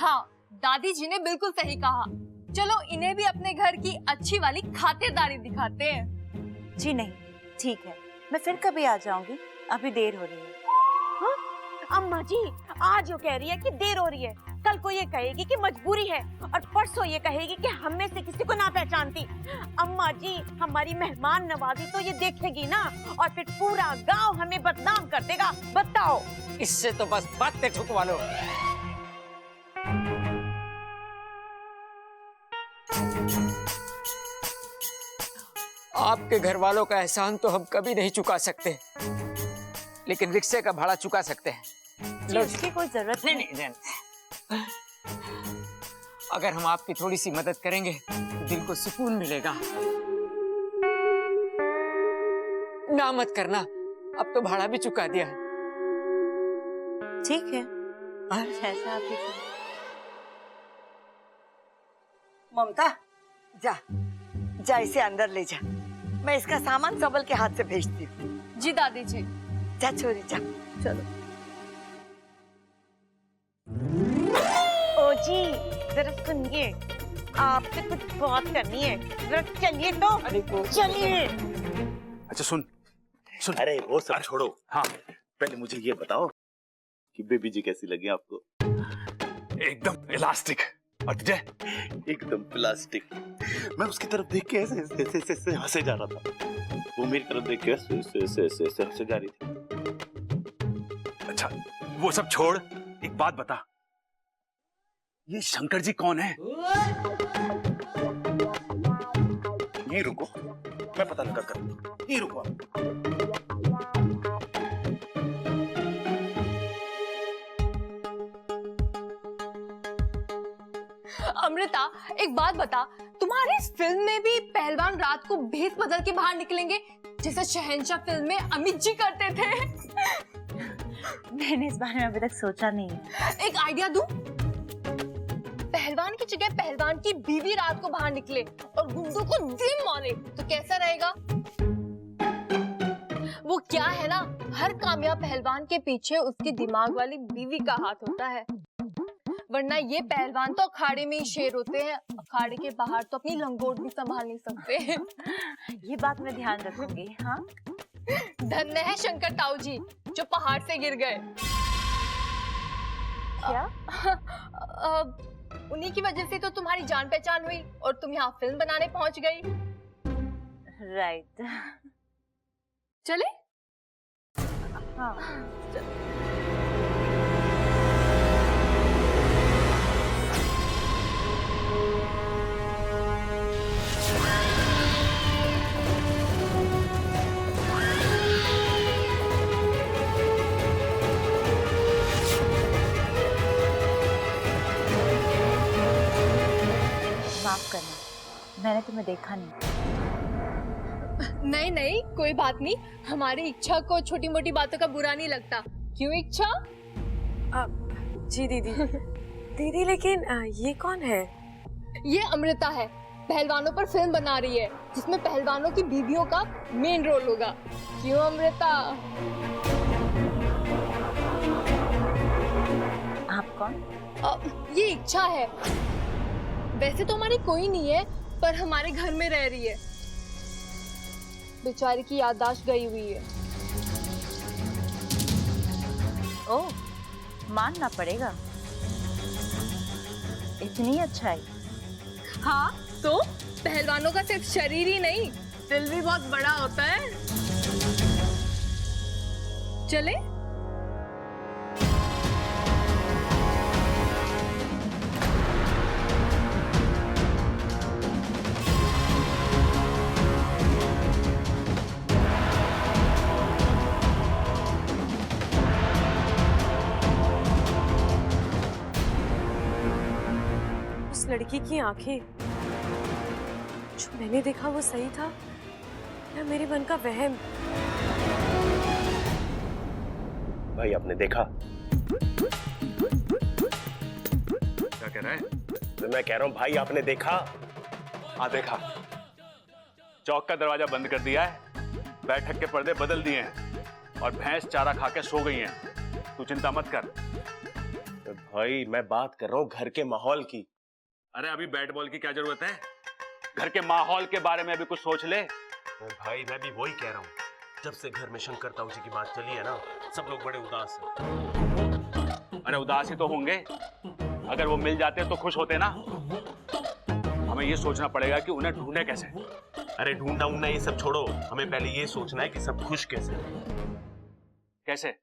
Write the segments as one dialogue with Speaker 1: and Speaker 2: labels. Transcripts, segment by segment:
Speaker 1: हाँ, दादी जी ने बिल्कुल सही कहा। चलो इन्हें भी अपने घर की अच्छी वाली खातिरदारी दिखाते हैं।
Speaker 2: जी नहीं, ठीक है, मैं फिर कभी आ जाऊंगी, अभी देर हो रही है।
Speaker 3: हाँ? अम्मा जी आज वो कह रही है कि देर हो रही है, कल को ये कहेगी कि मजबूरी है, और परसों ये कहेगी कि हम में से किसी को ना पहचानती। अम्मा जी हमारी मेहमान नवाजी तो ये देखेगी ना, और फिर पूरा गांव हमें बदनाम कर देगा। बताओ।
Speaker 4: इससे तो बस बातें ठुकवा लो। आपके घर वालों का एहसान तो हम कभी नहीं चुका सकते, लेकिन रिक्शे का भाड़ा चुका सकते हैं।
Speaker 2: इसकी कोई जरूरत
Speaker 4: नहीं, नहीं, नहीं। अगर हम आपकी थोड़ी सी मदद करेंगे तो दिल को सुकून मिलेगा। ना मत करना, अब तो भाड़ा भी चुका दिया है।
Speaker 2: ठीक है, ऐसा आप ही करो।
Speaker 5: ममता, जा जा इसे अंदर ले जा, मैं इसका सामान सबल के हाथ से भेजती हूँ।
Speaker 1: जी दादी जी।
Speaker 5: जा छोरी जा।
Speaker 1: चलो।
Speaker 3: ओ जी जरा सुनिए, आपसे कुछ बात करनी है, जरा चलिए तो। चलिए।
Speaker 6: अच्छा सुन।
Speaker 7: अरे वो सब छोड़ो,
Speaker 6: हाँ,
Speaker 7: पहले मुझे ये बताओ कि बेबी जी कैसी लगी आपको?
Speaker 6: एकदम इलास्टिक। और तुझे?
Speaker 7: एकदम प्लास्टिक। मैं उसकी तरफ देख के ऐसे हंसे जा रहा था, वो मेरी तरफ देख के ऐसे हंसे जा रही थी।
Speaker 6: अच्छा वो सब छोड़, एक बात बता, ये शंकर जी कौन है?
Speaker 7: यहीं रुको, मैं पता लगा कर। यहीं रुको आप।
Speaker 1: अमृता एक बात बता, तुम्हारी इस फिल्म में भी पहलवान रात को भेष बदल के बाहर निकलेंगे जैसे शहंशाह फिल्म में अमित जी करते थे?
Speaker 2: मैंने इस बारे में अभी तक सोचा नहीं है।
Speaker 1: एक आइडिया दूं? पहलवान की जगह पहलवान की बीवी रात को बाहर निकले और गुंडों को दिन मारे तो कैसा रहेगा? वो क्या है ना, हर कामयाब पहलवान के पीछे उसकी दिमाग वाली बीवी का हाथ होता है, वरना ये पहलवान तो अखाड़े में ही शेर होते हैं, अखाड़े के बाहर तो अपनी लंगोट भी संभाल नहीं सकते।
Speaker 2: ये बात मैं ध्यान रखूंगी। हाँ,
Speaker 1: धन्य है शंकर ताऊ जी जो पहाड़ से गिर गए।
Speaker 2: क्या?
Speaker 1: उन्हीं की वजह से तो तुम्हारी जान पहचान हुई और तुम यहाँ फिल्म बनाने पहुंच गई।
Speaker 2: राइट।
Speaker 1: चले?
Speaker 2: हाँ। माफ करना, मैंने तुम्हें देखा नहीं।
Speaker 1: नहीं नहीं कोई बात नहीं, हमारी इच्छा को छोटी मोटी बातों का बुरा नहीं लगता। क्यों इच्छा?
Speaker 3: जी दीदी। दीदी लेकिन ये कौन है?
Speaker 1: ये अमृता है, पहलवानों पर फिल्म बना रही है जिसमें पहलवानों की बीवियों का मेन रोल होगा। क्यों अमृता?
Speaker 2: आप कौन?
Speaker 1: ये इच्छा है। वैसे तो हमारी कोई नहीं है, पर हमारे घर में रह रही है। बेचारी की याददाश्त गई हुई है।
Speaker 2: ओह, मानना पड़ेगा, इतनी अच्छाई।
Speaker 1: हाँ तो पहलवानों का सिर्फ शरीर ही नहीं, दिल भी बहुत बड़ा होता है। चले?
Speaker 3: लड़की की आंखें, जो मैंने देखा वो सही था या मेरे मन का वहम?
Speaker 7: भाई आपने देखा?
Speaker 6: क्या कह रहा है?
Speaker 7: मैं कह रहा हूँ भाई आपने देखा?
Speaker 6: हाँ देखा, चौक का दरवाजा बंद कर दिया है, बैठक के पर्दे बदल दिए हैं और भैंस चारा खा के सो गई हैं। तू चिंता मत कर।
Speaker 7: भाई मैं बात कर रहा हूँ घर के माहौल की।
Speaker 6: अरे अभी बैट बॉल की क्या जरूरत है? घर के माहौल के बारे में अभी कुछ सोच ले।
Speaker 7: भाई मैं भी वही कह रहा हूँ, जब से घर में शंकर ताऊ जी की बात चली है ना, सब लोग बड़े उदास हैं।
Speaker 6: अरे उदास ही तो होंगे, अगर वो मिल जाते तो खुश होते ना। हमें ये सोचना पड़ेगा कि उन्हें ढूंढे कैसे।
Speaker 7: अरे ढूंढना उन्ना ये सब छोड़ो, हमें पहले ये सोचना है कि सब खुश कैसे हैं।
Speaker 6: कैसे?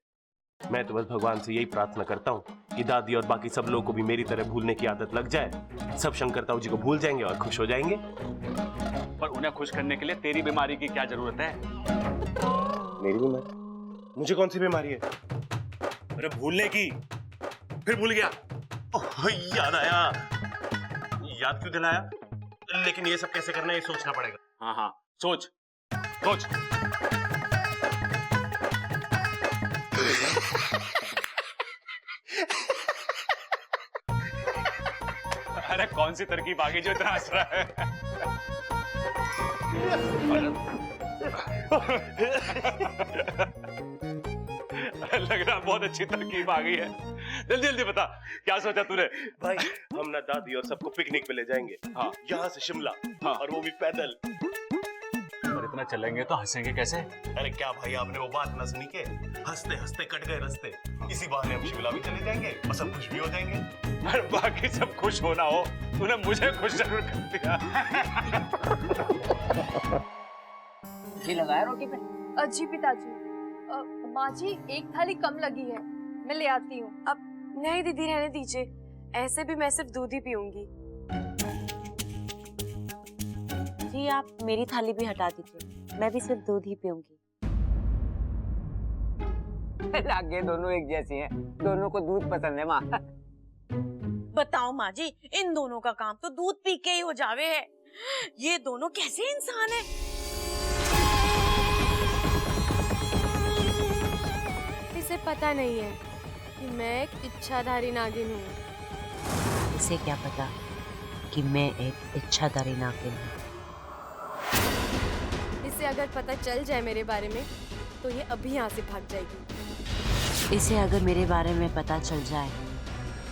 Speaker 7: मैं तो बस भगवान से यही प्रार्थना करता हूँ कि दादी और बाकी सब लोगों को भी मेरी तरह भूलने की आदत लग जाए, सब शंकर ताऊ जी को भूल जाएंगे और खुश हो जाएंगे।
Speaker 6: पर उन्हें खुश करने के लिए तेरी बीमारी की क्या जरूरत है?
Speaker 7: मेरी बीमारी? मुझे कौन सी बीमारी है?
Speaker 6: अरे भूलने की। फिर भूल गया?
Speaker 7: ओह, याद आया। याद क्यों दिलाया? लेकिन ये सब कैसे करना है ये सोचना पड़ेगा।
Speaker 6: हाँ हाँ, सोच सोच। अरे कौन सी तरकीब आ गई जो इतना हंस रहा है? लग रहा बहुत अच्छी तरकीब आ गई है। जल्दी जल्दी बता, क्या सोचा तूने?
Speaker 7: भाई हम ना दादी और सबको पिकनिक पे ले जाएंगे।
Speaker 6: हाँ।
Speaker 7: यहाँ से शिमला।
Speaker 6: हाँ।
Speaker 7: और वो भी पैदल।
Speaker 6: और इतना चलेंगे तो हंसेंगे कैसे?
Speaker 7: अरे क्या भाई आपने वो बात ना सुनी के? हंसते हंसते कट गए रास्ते। इसी बहाने हम शिमला भी चले जाएंगे और सब खुश भी हो जाएंगे।
Speaker 6: अरे बाकी सब खुश होना हो, तूने मुझे खुश जरूर कर दिया।
Speaker 4: घी लगाया रोटी पे?
Speaker 1: जी पिताजी, माँ जी एक थाली कम लगी है, मैं ले आती हूँ।
Speaker 3: अब नहीं दीदी, रहने दीजिए, ऐसे भी मैं सिर्फ दूध ही पीऊंगी।
Speaker 2: जी आप मेरी थाली भी हटा दीजिए, मैं भी सिर्फ दूध ही पीऊंगी।
Speaker 4: लागे दोनों एक जैसी हैं, दोनों को दूध पसंद है माँ।
Speaker 3: बताओ माँ जी, इन दोनों का काम तो दूध पी के ही हो जावे है। ये दोनों कैसे इंसान है?
Speaker 8: इसे पता नहीं है कि मैं एक इच्छाधारी नागिन हूँ।
Speaker 2: इसे क्या पता कि मैं एक इच्छाधारी नागिन हूँ।
Speaker 8: इसे अगर पता चल जाए मेरे बारे में तो ये अभी यहाँ से भाग जाएगी।
Speaker 2: इसे अगर मेरे बारे में पता चल जाए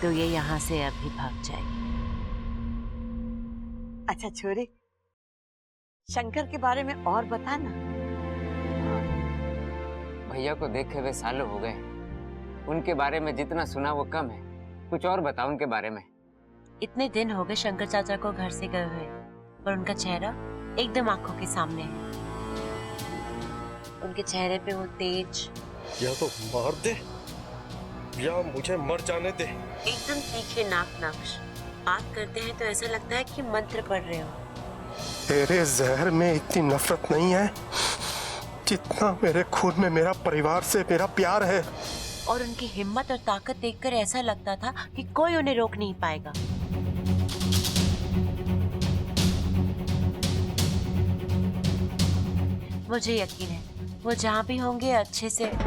Speaker 2: तो ये यहाँ से अभी भाग जाएगी।
Speaker 5: अच्छा छोरी, शंकर के बारे में और बता ना।
Speaker 4: भैया को देखे हुए सालों हो गए, उनके बारे में जितना सुना वो कम है। कुछ और बता उनके बारे में।
Speaker 2: इतने दिन हो गए शंकर चाचा को घर से गए हुए, पर उनका चेहरा एकदम आंखों के सामने है। उनके चेहरे पे वो तेज,
Speaker 7: या तो मार दे या मुझे मर जाने दे।
Speaker 2: एकदम तीखे नाक नक्श। बात करते हैं तो ऐसा लगता है कि मंत्र पढ़ रहे हो।
Speaker 9: तेरे जहर में इतनी नफरत नहीं है जितना मेरे खून में मेरा परिवार से मेरा प्यार है।
Speaker 2: और उनकी हिम्मत और ताकत देखकर ऐसा लगता था कि कोई उन्हें रोक नहीं पाएगा। मुझे यकीन है वो जहाँ भी होंगे अच्छे से।
Speaker 3: अरे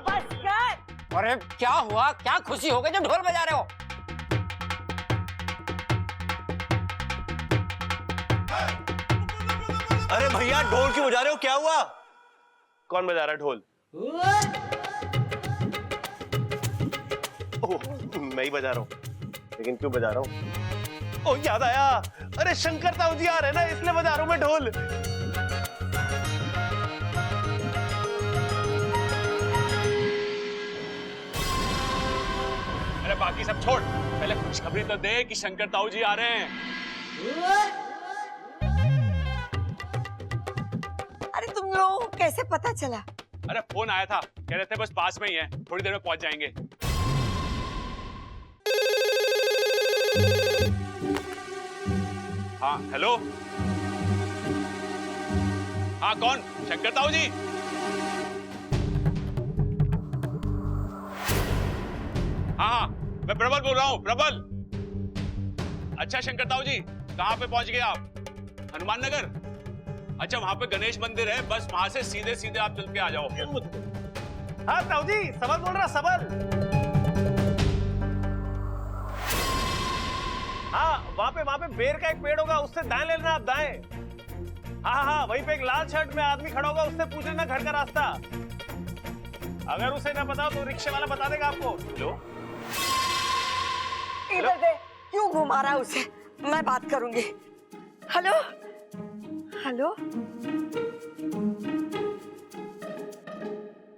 Speaker 3: बस कर।
Speaker 4: अरे क्या हुआ? क्या खुशी हो गई जो ढोल बजा रहे हो?
Speaker 7: अरे भैया ढोल क्यों बजा रहे हो? क्या हुआ? कौन बजा रहा है ढोल? ओह, मैं ही बजा रहा हूँ। लेकिन क्यों बजा रहा हूँ? ओह याद आया, अरे शंकर ताऊ जी आ रहे हैं ना, इसलिए बजा रहा हूँ मैं ढोल।
Speaker 6: अरे बाकी सब छोड़, पहले खुशखबरी तो दे कि शंकर ताऊ जी आ रहे हैं।
Speaker 5: अरे तुम लोगों को कैसे पता चला?
Speaker 6: अरे फोन आया था, कह रहे थे बस पास में ही है, थोड़ी देर में पहुंच जाएंगे। हाँ हेलो, हाँ कौन? शंकर ताऊ जी? हाँ हाँ मैं प्रबल बोल रहा हूँ, प्रबल। अच्छा शंकर ताऊ जी, कहाँ पे पहुंच गए आप? हनुमान नगर? अच्छा वहां पे गणेश मंदिर है, बस वहां से सीधे सीधे आप चल के आ जाओ।
Speaker 7: हाँ ताऊ जी, सबल बोल रहा, सबल। हाँ वहां पे बेर का एक पेड़ होगा, उससे दाएं ले लेना आप, दाएं।
Speaker 10: हाँ हाँ, वहीं पे एक लाल शर्ट में आदमी खड़ा होगा, उससे पूछ लेना घर का रास्ता। अगर उसे ना पता तो रिक्शे वाला बता देगा आपको। लो
Speaker 5: इधर दे, क्यों घुमा रहा है उसे? मैं बात करूंगी। हेलो हेलो,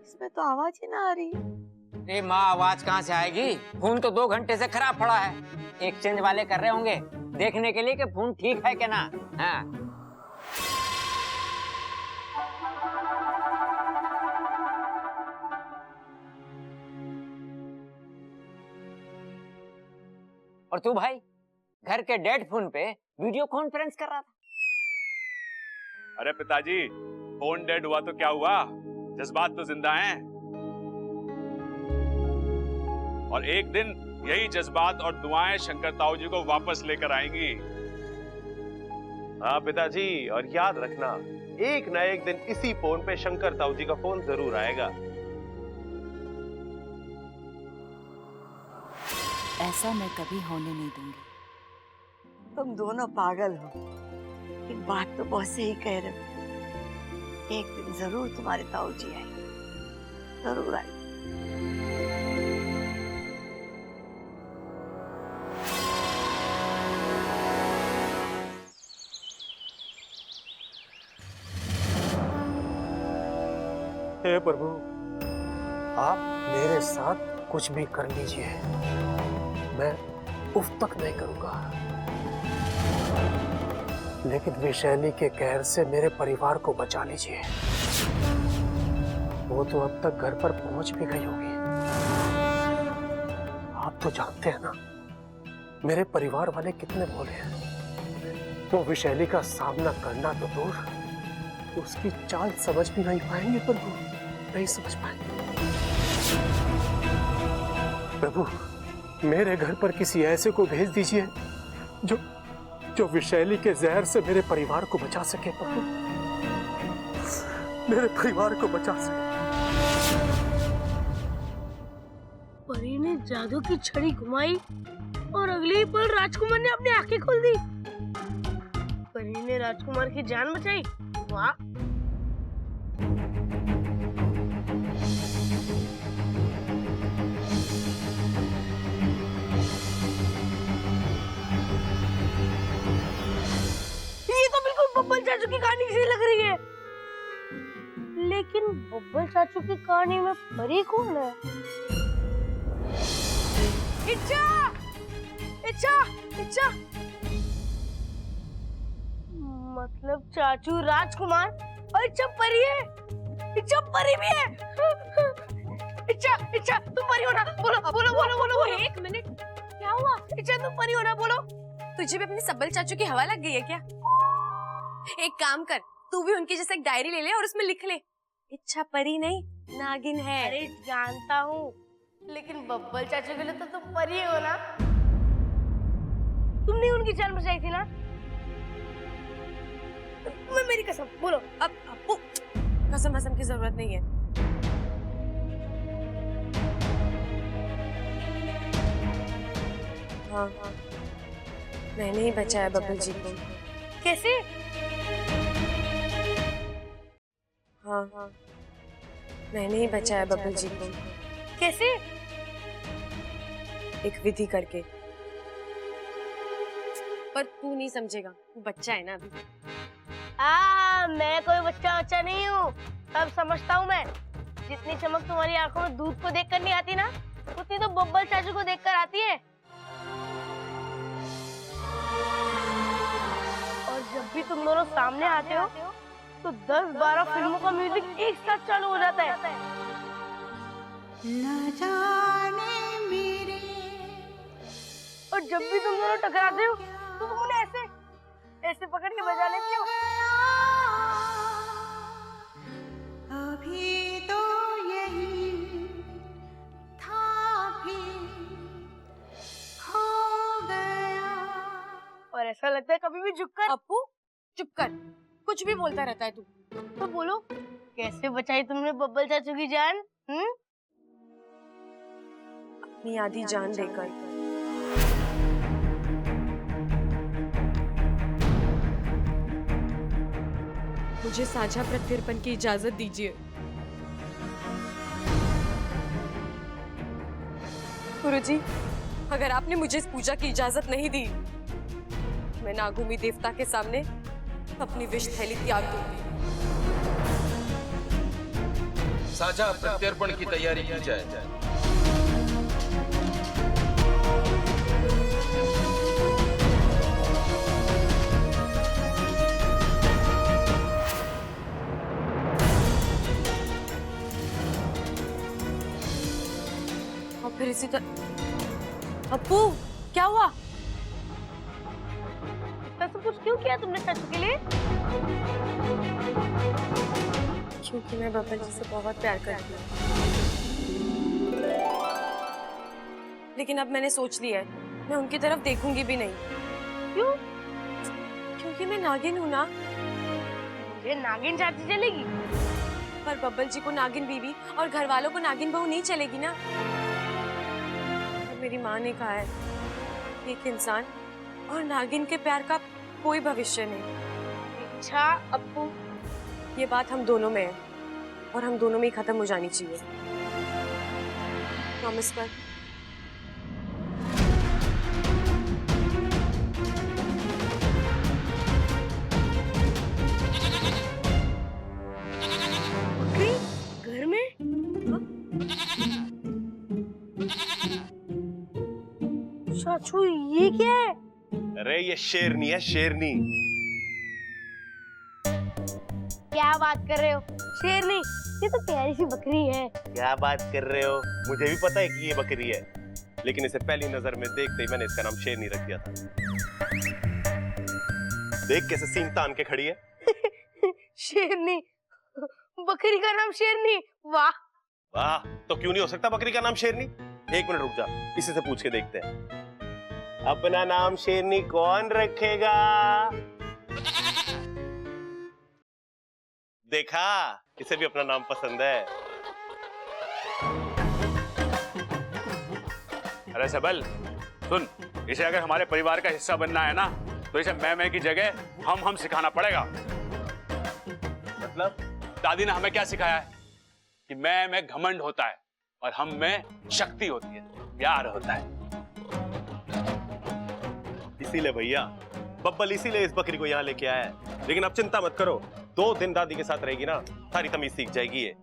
Speaker 5: इसमें तो आवाज ही ना आ रही।
Speaker 4: अरे माँ, आवाज कहाँ से आएगी? फोन तो 2 घंटे से खराब पड़ा है। एक्सचेंज वाले कर रहे होंगे देखने के लिए कि फोन ठीक है कि ना। हाँ। और तू भाई घर के डेड फोन पे वीडियो कॉन्फ्रेंस कर रहा था।
Speaker 6: अरे पिताजी, फोन डेड हुआ तो क्या हुआ, जज्बात तो जिंदा हैं। और एक दिन यही जज्बात और दुआएं शंकर ताऊ जी को वापस लेकर आएंगी।
Speaker 10: हाँ पिताजी, और याद रखना, एक ना एक दिन इसी फोन पे शंकर ताऊ जी का फोन जरूर आएगा।
Speaker 11: ऐसा मैं कभी होने नहीं दूंगी।
Speaker 5: तुम दोनों पागल हो, एक बात तो बहुत सही कह रहे हो। एक दिन जरूर तुम्हारे ताऊ जी आएंगे, जरूर आएंगे।
Speaker 9: हे प्रभु, आप मेरे साथ कुछ भी कर लीजिए, मैं उफ तक नहीं करूंगा, लेकिन विषैली के कहर से मेरे परिवार को बचा लीजिए। वो तो अब तक घर पर पहुंच भी गई होगी। आप तो जानते हैं ना मेरे परिवार वाले कितने भोले हैं। वो विषैली का सामना करना तो दूर, उसकी चाल समझ भी नहीं पाएंगे। प्रभु, नहीं समझ पाएंगे। प्रभु, मेरे घर पर किसी ऐसे को भेज दीजिए जो विषैली के जहर से मेरे परिवार को बचा सके। प्रभु, मेरे परिवार को बचा सके।
Speaker 8: परी ने जादू की छड़ी घुमाई और अगले ही पल राजकुमार ने अपनी आंखें खोल दी। परी ने राजकुमार की जान बचाई। वाह! ये तो बिल्कुल बब्बल चाचू की कहानी सी लग रही है। लेकिन बब्बल चाचू की कहानी में परी कौन है? इच्छा! इच्छा! इच्छा! मतलब चाचू राजकुमार और इच्छा परी है। इच्छा परी भी है। इच्छा, इच्छा तुम परी हो ना? बोलो बोलो बोलो बोलो।
Speaker 1: एक मिनट,
Speaker 8: क्या हुआ? इच्छा तुम परी हो ना? बोलो।
Speaker 1: तुझे भी अपनी सब्बल चाचू की हवा लग गई है क्या? एक काम कर, तू भी उनकी जैसे एक डायरी ले ले और उसमें लिख ले, इच्छा परी नहीं नागिन है।
Speaker 8: अरे जानता हूँ, लेकिन बब्बल चाचू के लिए तो तुम परी हो ना? तुमने उनकी जान बचाई थी ना? मेरी कसम बोलो।
Speaker 1: अब अप्पू, कसम कसम की जरूरत नहीं है। हाँ हाँ, मैंने ही बचाया बब्बल जी को।
Speaker 8: कैसे?
Speaker 1: हाँ हाँ, मैंने ही बचाया बब्बल जी को।
Speaker 8: कैसे?
Speaker 1: एक विधि करके। पर तू नहीं समझेगा, तू बच्चा है ना अभी।
Speaker 8: मैं कोई बच्चा नहीं हूँ, सब समझता हूँ मैं। जितनी चमक तुम्हारी आंखों में दूध को देखकर नहीं आती ना, उतनी तो बब्बल चाचू को देखकर आती है। और जब भी तुम दोनों सामने आते हो तो 10-12 फिल्मों का म्यूजिक एक साथ चालू हो जाता है।
Speaker 11: न जाने मेरे।
Speaker 8: और जब भी तुम दोनों टकराते हो तो तुम उन्हें ऐसे ऐसे पकड़ के बजा लेती हो।
Speaker 11: अभी तो यही था, भी खो गया।
Speaker 8: और ऐसा लगता है कभी भी झुककर।
Speaker 1: अप्पू चुप कर, कुछ भी बोलता रहता है तू।
Speaker 8: तो बोलो, कैसे बचाई तुमने बब्बल चाचू की जान?
Speaker 1: अपनी आधी जान देकर।
Speaker 12: मुझे साझा प्रत्यर्पण की इजाजत दीजिए। गुरुजी, अगर आपने मुझे इस पूजा की इजाजत नहीं दी, मैं नागभूमि देवता के सामने अपनी विष थैली त्याग दूंगी।
Speaker 13: साझा प्रत्यर्पण की तैयारी की जाए।
Speaker 12: और फिर इसी तरह। अप्पू, क्या हुआ?
Speaker 8: इतना सब कुछ क्यों किया तुमने चाचू के लिए?
Speaker 12: क्योंकि मैं बब्बन जी से बहुत प्यार करती हूँ। लेकिन अब मैंने सोच लिया है, मैं उनकी तरफ देखूंगी भी नहीं।
Speaker 8: क्यों?
Speaker 12: क्योंकि मैं नागिन हूँ ना।
Speaker 8: ये नागिन चाची चलेगी?
Speaker 12: पर बब्बन जी को नागिन बीवी और घर वालों को नागिन बहू नहीं चलेगी ना। और मेरी माँ ने कहा है, एक इंसान और नागिन के प्यार का कोई भविष्य नहीं।
Speaker 8: अच्छा अप्पू,
Speaker 12: ये बात हम दोनों में है और हम दोनों में ही खत्म हो जानी चाहिए। प्रॉमिस कर।
Speaker 8: बकरी घर में? चाचू ये क्या है?
Speaker 10: अरे ये शेरनी है, शेरनी।
Speaker 8: क्या बात कर रहे हो? शेरनी, ये तो प्यारी सी बकरी है।
Speaker 10: क्या बात कर रहे हो? मुझे भी पता है कि ये बकरी है, लेकिन इसे पहली नजर में देखते ही मैंने इसका नाम शेरनी रख दिया था। देख कैसे सींग तान के खड़ी है।
Speaker 8: शेरनी, बकरी का नाम शेरनी, वाह।
Speaker 10: वाह, तो क्यों नहीं हो सकता बकरी का नाम शेरनी? एक मिनट रुक जा, इसी से पूछ के देखते हैं। अपना नाम शेरनी कौन रखेगा? देखा, इसे भी अपना नाम पसंद है।
Speaker 6: अरे सबल, सुन, इसे अगर हमारे परिवार का हिस्सा बनना है ना, तो इसे मैं की जगह हम सिखाना पड़ेगा।
Speaker 10: मतलब?
Speaker 6: दादी ने हमें क्या सिखाया है कि मैं घमंड होता है और हम में शक्ति होती है, प्यार होता है।
Speaker 10: इसीलिए भैया, बब्बल इसीलिए इस बकरी को यहाँ लेके आया है। लेकिन अब चिंता मत करो, 2 दिन दादी के साथ रहेगी ना, सारी तमीज सीख जाएगी ये।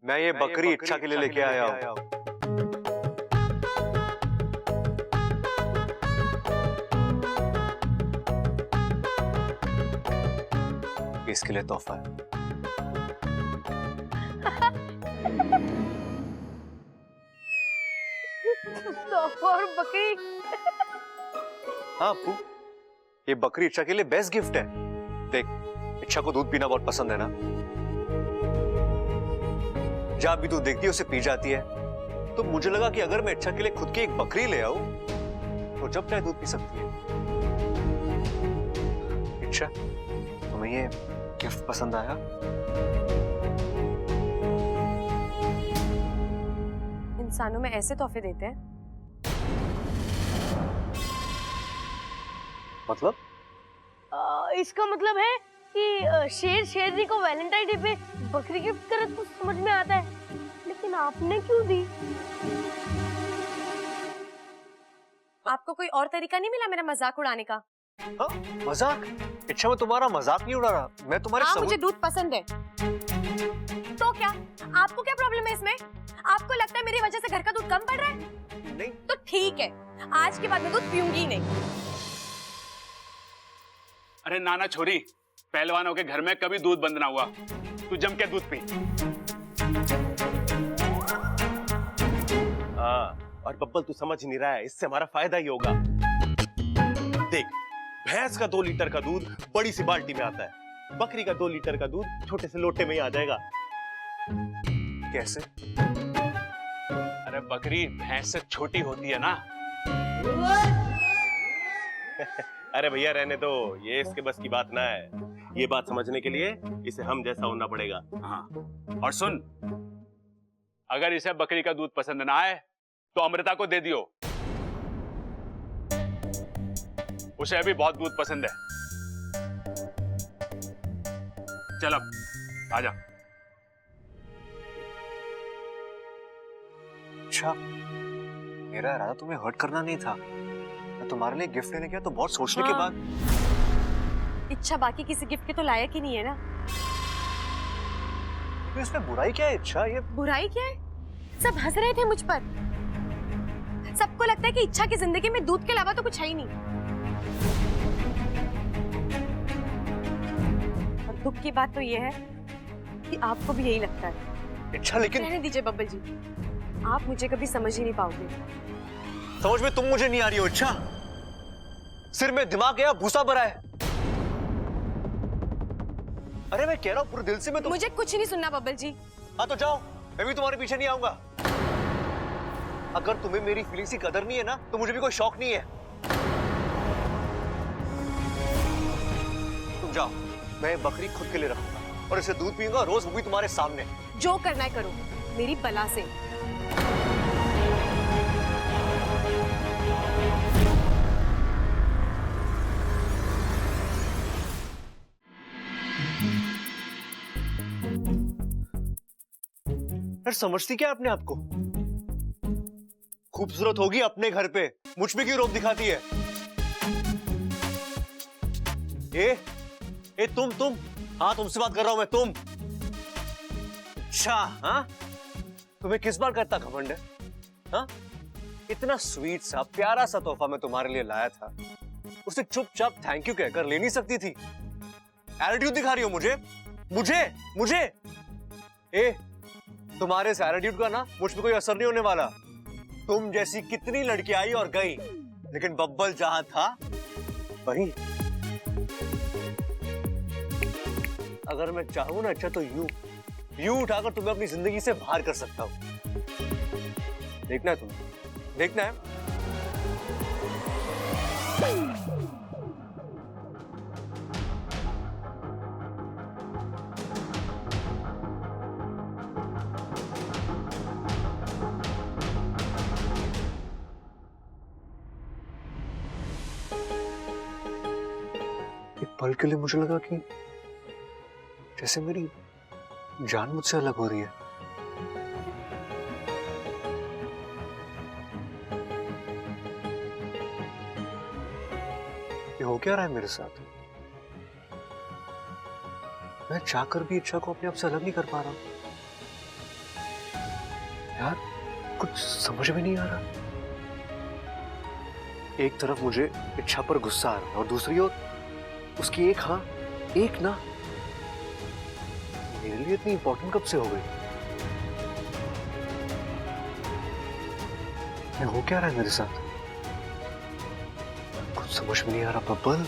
Speaker 14: मैं ये बकरी इच्छा के लिए लेके आया हूँ। इसके लिए तोहफा है।
Speaker 8: तोहफा और बकरी।
Speaker 14: हाँ अप्पू, ये बकरी इच्छा के लिए बेस्ट गिफ्ट है। देख, इच्छा को दूध पीना बहुत पसंद है ना। जब भी दूध देखती है उसे पी जाती है, तो मुझे लगा कि अगर मैं इच्छा के लिए खुद की एक बकरी ले आऊं, तो जब चाहे दूध पी सकती है। इच्छा, तुम्हें ये गिफ्ट पसंद आया?
Speaker 12: इंसानों में ऐसे तोहफे देते हैं?
Speaker 14: मतलब?
Speaker 8: इसका मतलब है कि शेर शेरनी को वैलेंटाइन डे पे बकरी गिफ्ट करे तो समझ में आता है, लेकिन आपने क्यों दी?
Speaker 12: आपको कोई और तरीका नहीं मिला मेरा मजाक उड़ाने का?
Speaker 14: हाँ, मजाक? इच्छा, मैं तुम्हारा मजाक नहीं उड़ा रहा, मैं तुम्हारे
Speaker 12: हाँ, मुझे दूध पसंद है। तो क्या? आपको क्या प्रॉब्लम है इसमें? आपको लगता है मेरी वजह से घर का दूध कम पड़ रहा है?
Speaker 14: नहीं।
Speaker 12: तो ठीक है, आज के बाद मैं दूध पीऊंगी ही नहीं।
Speaker 6: अरे नाना छोरी, पहलवानों के घर में कभी दूध बंद ना हुआ। तू जम के दूध पी।
Speaker 10: हाँ, और बब्बल तू समझ नहीं रहा है, इससे हमारा फायदा ही होगा। देख, भैंस का 2 लीटर का दूध बड़ी सी बाल्टी में आता है, बकरी का 2 लीटर का दूध छोटे से लोटे में ही आ जाएगा।
Speaker 14: कैसे?
Speaker 6: अरे बकरी भैंस से छोटी होती है ना।
Speaker 10: अरे भैया रहने दो, ये इसके बस की बात ना है। ये बात समझने के लिए इसे हम जैसा होना पड़ेगा।
Speaker 6: हाँ, और सुन, अगर इसे बकरी का दूध पसंद ना आए तो अमृता को दे दियो, उसे अभी बहुत दूध पसंद है। चल अब आजा।
Speaker 14: अच्छा, मेरा इरादा तुम्हें हर्ट करना नहीं था। मैं तुम्हारे लिए गिफ्ट लेने गया तो बहुत सोचने के बाद।
Speaker 12: इच्छा बाकी किसी गिफ्ट के तो लायक ही नहीं है ना।
Speaker 14: तो इसमें बुराई क्या है इच्छा? ये
Speaker 12: बुराई क्या है? सब हंस रहे थे मुझ पर। सबको लगता है कि इच्छा की जिंदगी में दूध के अलावा तो कुछ है ही नहीं। और दुख की बात तो ये है कि आपको भी यही लगता है।
Speaker 14: इच्छा, लेकिन
Speaker 12: रहने दीजिए बब्बल जी, आप मुझे कभी समझ ही नहीं पाओगे।
Speaker 14: समझ में तुम मुझे नहीं आ रही हो इच्छा। सिर में दिमाग है या भूसा भरा है? अरे मैं कह रहा हूं पूरे दिल से, मैं
Speaker 12: मुझे कुछ नहीं सुनना बब्बल जी।
Speaker 14: हाँ तो जाओ, मैं भी तुम्हारे पीछे नहीं आऊंगा। अगर तुम्हें मेरी फीलिंग्स की कदर नहीं है ना, तो मुझे भी कोई शौक नहीं है। तुम जाओ, मैं बकरी खुद के लिए रखूंगा और इसे दूध पीऊंगा रोज, वो भी तुम्हारे सामने।
Speaker 12: जो करना है करो, मेरी बला से।
Speaker 14: यार समझती क्या अपने आप को? खूबसूरत होगी अपने घर पे, मुझ पे क्यों रोब दिखाती है? ए तुम हाँ तुमसे बात कर रहा हूं मैं, तुम। अच्छा हाँ, तुम्हें किस बार का इतना घमंड है? हाँ, इतना स्वीट सा प्यारा सा तोहफा मैं तुम्हारे लिए लाया था, उसे चुपचाप थैंक यू कहकर ले नहीं सकती थी? एटीट्यूड दिखा रही हो मुझे। तुम्हारे इस एटीट्यूड का ना मुझ पे कोई असर नहीं होने वाला। तुम जैसी कितनी लड़की आई और गई, लेकिन बब्बल जहां था वहीं। अगर मैं चाहूं ना अच्छा, तो यूं उठाकर तुम्हें अपनी जिंदगी से बाहर कर सकता हूं। देखना है तुम्हें, देखना है। पल के लिए मुझे लगा कि जैसे मेरी जान मुझसे अलग हो रही है। ये हो क्या रहा है मेरे साथ? मैं चाहकर भी इच्छा को अपने आप से अलग नहीं कर पा रहा। यार कुछ समझ में नहीं आ रहा। एक तरफ मुझे इच्छा पर गुस्सा आ रहा है और दूसरी ओर उसकी एक हाँ एक ना मेरे लिए इतनी इंपॉर्टेंट कब से हो गई? ये हो क्या रहा है मेरे साथ? कुछ समझ में नहीं आ रहा बब्बल।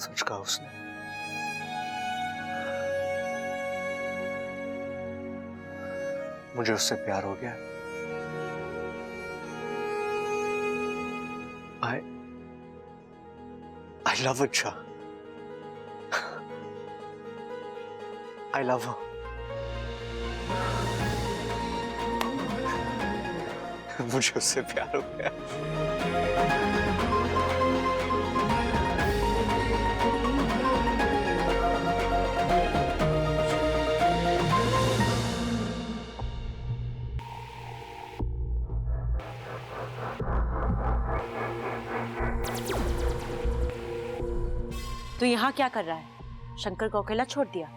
Speaker 14: सच कहा उसने। मुझे उससे प्यार हो गया। I love इच्छा। I love her। मुझे उससे प्यार हो गया।
Speaker 2: तू यहाँ क्या कर रहा है? शंकर को अकेला छोड़ दिया?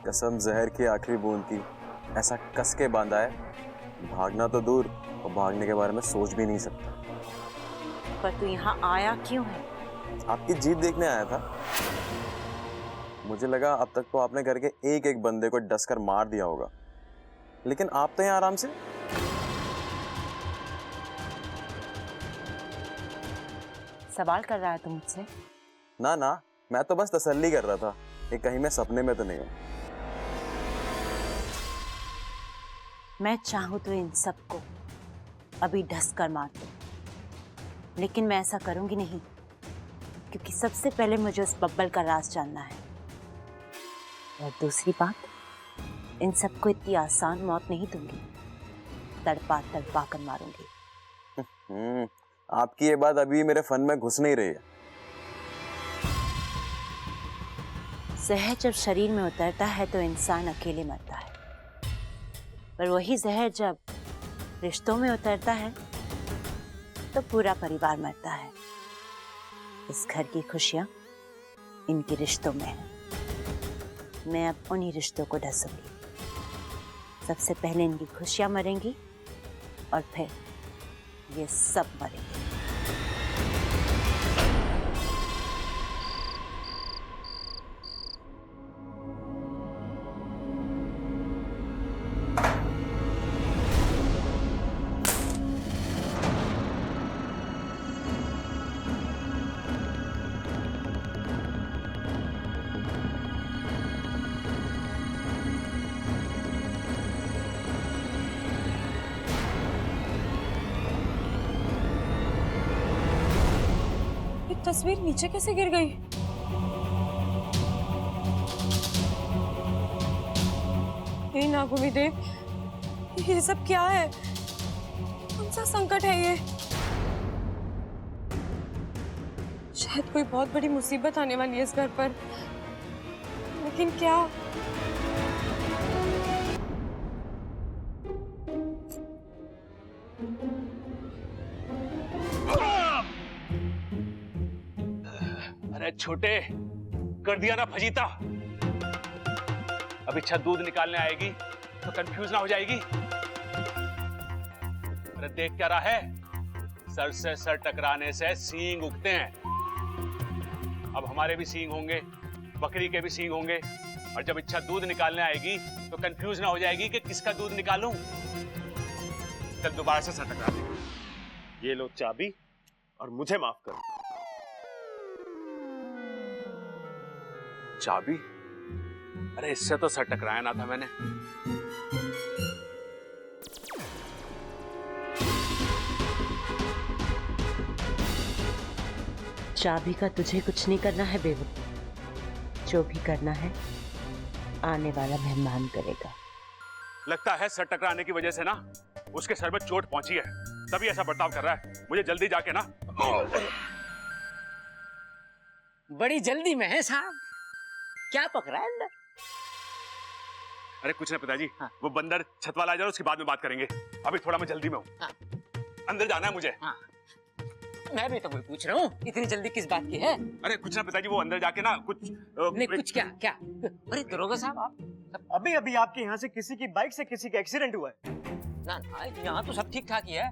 Speaker 15: कसम जहर की आखिरी बूंद की, ऐसा कस के बांधा है, भागना तो दूर और भागने के बारे में सोच भी नहीं सकता।
Speaker 2: पर तू यहाँ आया क्यों है?
Speaker 15: आपकी जीत देखने आया था। मुझे लगा अब तक तो आपने करके एक एक बंदे को डस कर मार दिया होगा, लेकिन आप तो यहाँ आराम से।
Speaker 2: सवाल कर रहा है तू मुझसे?
Speaker 15: ना ना, मैं तो बस तसल्ली कर रहा था कि कहीं मैं सपने में तो नहीं हूं।
Speaker 2: मैं चाहूं तो इन सबको अभी ढस कर मार दूं, लेकिन मैं ऐसा करूंगी नहीं, क्योंकि सबसे पहले मुझे उस बब्बल का राज जानना है। और दूसरी बात, इन सबको इतनी आसान मौत नहीं दूंगी, तड़पा तड़पा कर मारूंगी।
Speaker 15: आपकी ये बात अभी मेरे फन में घुस नहीं रही है।
Speaker 2: जहर जब शरीर में उतरता है तो इंसान अकेले मरता है, पर वही जहर जब रिश्तों में उतरता है तो पूरा परिवार मरता है। इस घर की खुशियां इनके रिश्तों में है। मैं अब उन्हीं रिश्तों को ढसूंगी। सबसे पहले इनकी खुशियां मरेंगी और फिर ये सब मरेंगे।
Speaker 12: तस्वीर नीचे कैसे गिर गई? हे नागुमी देव, ये सब क्या है? कौन सा संकट है ये? शायद कोई बहुत बड़ी मुसीबत आने वाली है इस घर पर, लेकिन क्या?
Speaker 6: अरे छोटे, कर दिया ना फजीता। अब इच्छा दूध निकालने आएगी तो कंफ्यूज ना हो जाएगी। अरे देख क्या रहा है, सर से सर टकराने से सींग उगते हैं। अब हमारे भी सींग होंगे, बकरी के भी सींग होंगे, और जब इच्छा दूध निकालने आएगी तो कंफ्यूज ना हो जाएगी कि किसका दूध निकालूं। चल दोबारा से सर टकरा दे।
Speaker 10: ये लो चाबी और मुझे माफ करो।
Speaker 6: चाबी? अरे इससे तो सर टकराया ना था मैंने।
Speaker 2: चाबी का तुझे कुछ नहीं करना है बेवकूफ। जो भी करना है आने वाला मेहमान करेगा।
Speaker 6: लगता है सर टकराने की वजह से ना उसके सर में चोट पहुंची है, तभी ऐसा बर्ताव कर रहा है। मुझे जल्दी जाके ना।
Speaker 4: बड़ी जल्दी में है साहब, क्या पकड़ा है अंदर?
Speaker 6: अरे कुछ ना पिताजी, वो बंदर छत वाला आ जाए, उसके बाद में बात करेंगे। अभी थोड़ा मैं जल्दी में हूँ। अंदर जाना है मुझे।
Speaker 4: मैं भी तो वही पूछ रहा हूँ, इतनी जल्दी किस बात की है?
Speaker 6: अरे कुछ ना पिताजी, वो अंदर जाके ना कुछ
Speaker 4: नहीं कुछ क्या क्या? अरे दरोगा साहब, आप
Speaker 14: अभी अभी आपके यहाँ से किसी की बाइक से किसी का एक्सीडेंट हुआ है।
Speaker 4: ना ना, यहाँ तो सब ठीक ठाक ही है।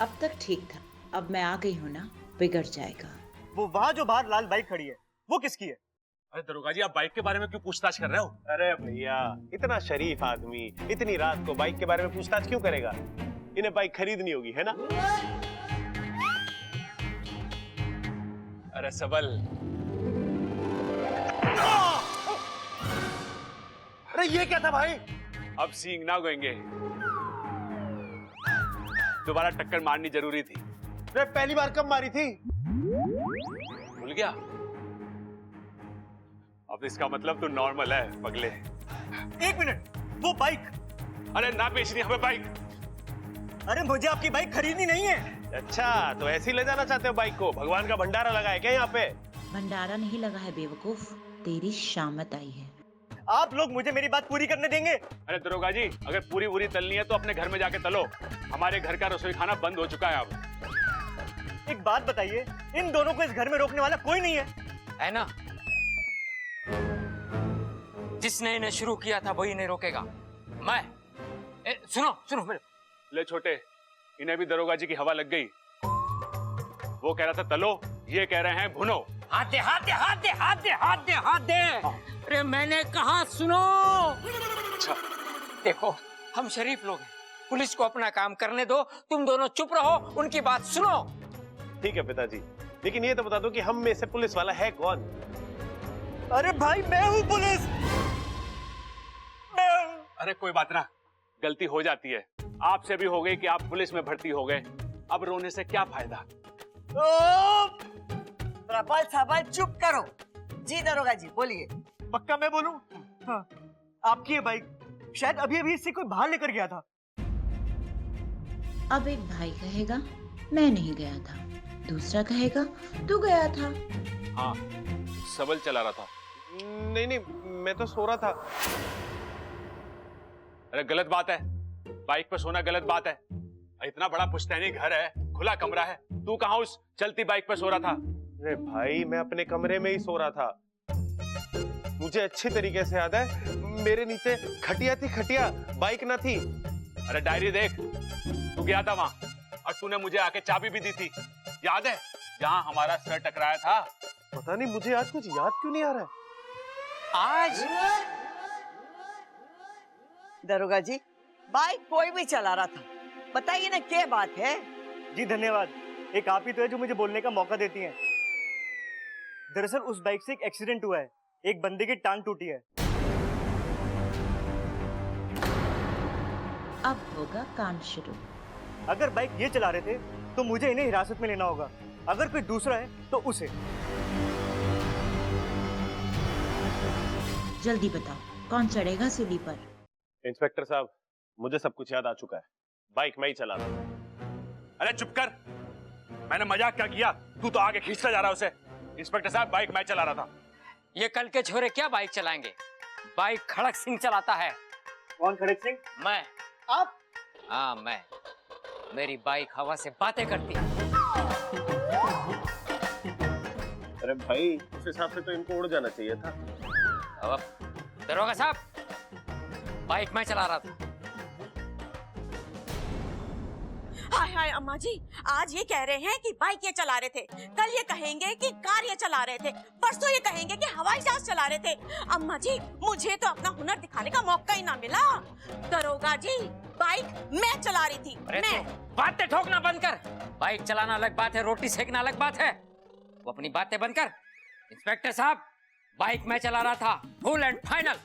Speaker 16: अब तक ठीक था, अब मैं आ गई हूँ ना, बिगड़ जाएगा।
Speaker 14: वो वहाँ जो बाहर लाल बाइक खड़ी है, वो किसकी है?
Speaker 6: अरे दरोगा जी, आप बाइक के बारे में क्यों पूछताछ कर रहे हो?
Speaker 10: अरे भैया, इतना शरीफ आदमी इतनी रात को बाइक के बारे में पूछताछ क्यों करेगा? इन्हें बाइक खरीदनी होगी, है ना?
Speaker 6: अरे सबल,
Speaker 10: अरे ये क्या था भाई?
Speaker 6: अब सींग ना गोएंगे, दोबारा टक्कर मारनी जरूरी थी।
Speaker 10: अरे पहली बार कब मारी थी?
Speaker 6: भूल गया? अब इसका मतलब तू नॉर्मल है पगले।
Speaker 14: एक मिनट, वो बाइक?
Speaker 6: अरे ना बेचनी हमें बाइक।
Speaker 14: अरे मुझे आपकी बाइक खरीदनी नहीं है।
Speaker 10: अच्छा, तो ऐसे ही ले जाना चाहते हो बाइक को? भगवान का भंडारा लगा है क्या यहाँ पे?
Speaker 16: भंडारा नहीं लगा है बेवकूफ, तेरी शामत आई है।
Speaker 14: आप लोग मुझे मेरी बात पूरी करने देंगे?
Speaker 6: अरे दरोगा जी, अगर पूरी पूरी तलनी है तो अपने घर में जाके तलो। हमारे घर का रसोई खाना बंद हो चुका है अब।
Speaker 14: एक बात बताइए, इन दोनों को इस घर में रोकने वाला कोई नहीं
Speaker 4: है ना? जिसने इन्हें शुरू किया था वही इन्हें रोकेगा। मैं सुनो सुनो मेरे।
Speaker 6: ले छोटे, इन्हें भी दरोगा जी की हवा लग गई। वो कह रहा था तलो, ये कह रहे हैं भुनो।
Speaker 4: हाथ दे हाथ दे हाथ दे हाथ दे हाथ दे हाथ दे। अरे मैंने कहा सुनो।
Speaker 6: अच्छा
Speaker 4: देखो, हम शरीफ लोग हैं, पुलिस को अपना काम करने दो। तुम दोनों चुप रहो, उनकी बात सुनो।
Speaker 10: ठीक है पिताजी, लेकिन ये तो बता दो कि हम में से पुलिस वाला है कौन?
Speaker 14: अरे भाई, मैं हूँ पुलिस।
Speaker 6: अरे कोई बात ना, गलती हो जाती है। आपसे भी हो गई कि आप पुलिस में भर्ती हो गए। अब रोने से क्या फायदा?
Speaker 5: प्रबल सबल चुप करो। जी दरोगा जी बोलिए।
Speaker 17: पक्का मैं बोलूं? हाँ, आपकी ये बाइक शायद अभी अभी इससे कोई बाहर लेकर गया था।
Speaker 16: अब एक भाई कहेगा मैं नहीं गया था, दूसरा कहेगा तू गया था।
Speaker 6: हाँ, सबल चला रहा था।
Speaker 10: नहीं नहीं, मैं तो सो रहा था।
Speaker 6: अरे गलत बात है, बाइक पर सोना गलत बात है। इतना बड़ा पुश्तैनी घर है, खुला कमरा है, तू कहाँ उस चलती बाइक पर सो रहा था?
Speaker 10: अरे भाई, मैं अपने कमरे में ही सो रहा था। मुझे अच्छी तरीके से याद है, मेरे नीचे खटिया थी, खटिया, बाइक ना थी।
Speaker 6: अरे डायरी देख, तू गया था वहां और तूने मुझे आके चाबी भी दी थी, याद है? जहां हमारा सर टकराया था।
Speaker 10: पता नहीं मुझे आज कुछ याद क्यों नहीं आ रहा है।
Speaker 5: आज दरोगा जी, बाइक कोई भी चला रहा था, बताइए ना क्या बात है।
Speaker 17: जी धन्यवाद, एक आप ही तो है जो मुझे बोलने का मौका देती हैं। दरअसल उस बाइक से एक एक्सीडेंट हुआ है, एक बंदे की टांग टूटी है।
Speaker 16: अब होगा काम शुरू।
Speaker 17: अगर बाइक ये चला रहे थे तो मुझे इन्हें हिरासत में लेना होगा, अगर कोई दूसरा है तो उसे।
Speaker 16: जल्दी बताओ कौन चढ़ेगा सूली पर।
Speaker 10: इंस्पेक्टर साहब, मुझे सब कुछ याद आ चुका है, बाइक मैं ही चला रहा था।
Speaker 6: अरे चुप कर, मैंने मजाक क्या किया, तू तो आगे खींचता जा रहा है उसे। इंस्पेक्टर साहब, बाइक मैं चला रहा था।
Speaker 4: ये कल के छोरे क्या बाइक चलाएंगे? बाइक खड़क सिंह चलाता है।
Speaker 17: कौन खड़क सिंह?
Speaker 4: मैं।
Speaker 17: आप?
Speaker 4: हाँ मैं। मेरी बाइक हवा से बातें करती है।
Speaker 10: अरे भाई, उस हिसाब से तो इनको उड़ जाना चाहिए था।
Speaker 4: अब दरोगा साहब, बाइक मैं चला रहा था।
Speaker 3: हाय हाय अम्मा जी, आज ये कह रहे हैं कि बाइक ये चला रहे थे, कल ये कहेंगे कि कार ये चला रहे थे, परसों ये कहेंगे कि हवाई जहाज चला रहे थे। अम्मा जी, मुझे तो अपना हुनर दिखाने का मौका ही ना मिला। दरोगा जी, बाइक मैं चला रही थी। मैं।
Speaker 4: बातें ठोकना बंद कर। बाइक चलाना अलग बात है, रोटी सेकना अलग बात है। वो अपनी बातें बंद कर। इंस्पेक्टर साहब, बाइक मैं चला रहा था, फुल एंड फाइनल।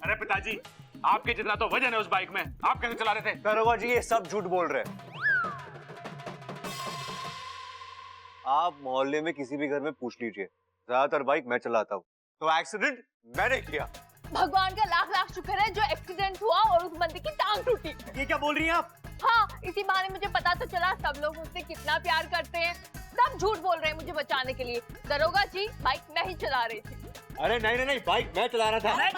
Speaker 6: अरे पिताजी, आपके जितना तो वजन है उस बाइक में, आप कैसे चला रहे थे?
Speaker 14: दरोगा जी, ये सब झूठ बोल रहे हैं। आप मोहल्ले में किसी भी घर में पूछ लीजिए, ज्यादातर बाइक मैं चलाता हूँ, तो एक्सीडेंट मैंने किया।
Speaker 1: भगवान का लाख लाख शुक्र है जो एक्सीडेंट हुआ और उस बंदे की टांग टूटी।
Speaker 17: ये क्या बोल रही हैं आप?
Speaker 1: हाँ, इसी बहाने मुझे पता तो चला सब लोग मुझसे कितना प्यार करते हैं। सब झूठ बोल रहे हैं मुझे बचाने के लिए। दरोगा जी, बाइक मैं ही चला रही थी।
Speaker 14: अरे नहीं नहीं नहीं, बाइक मैं चला रहा था।
Speaker 6: मैं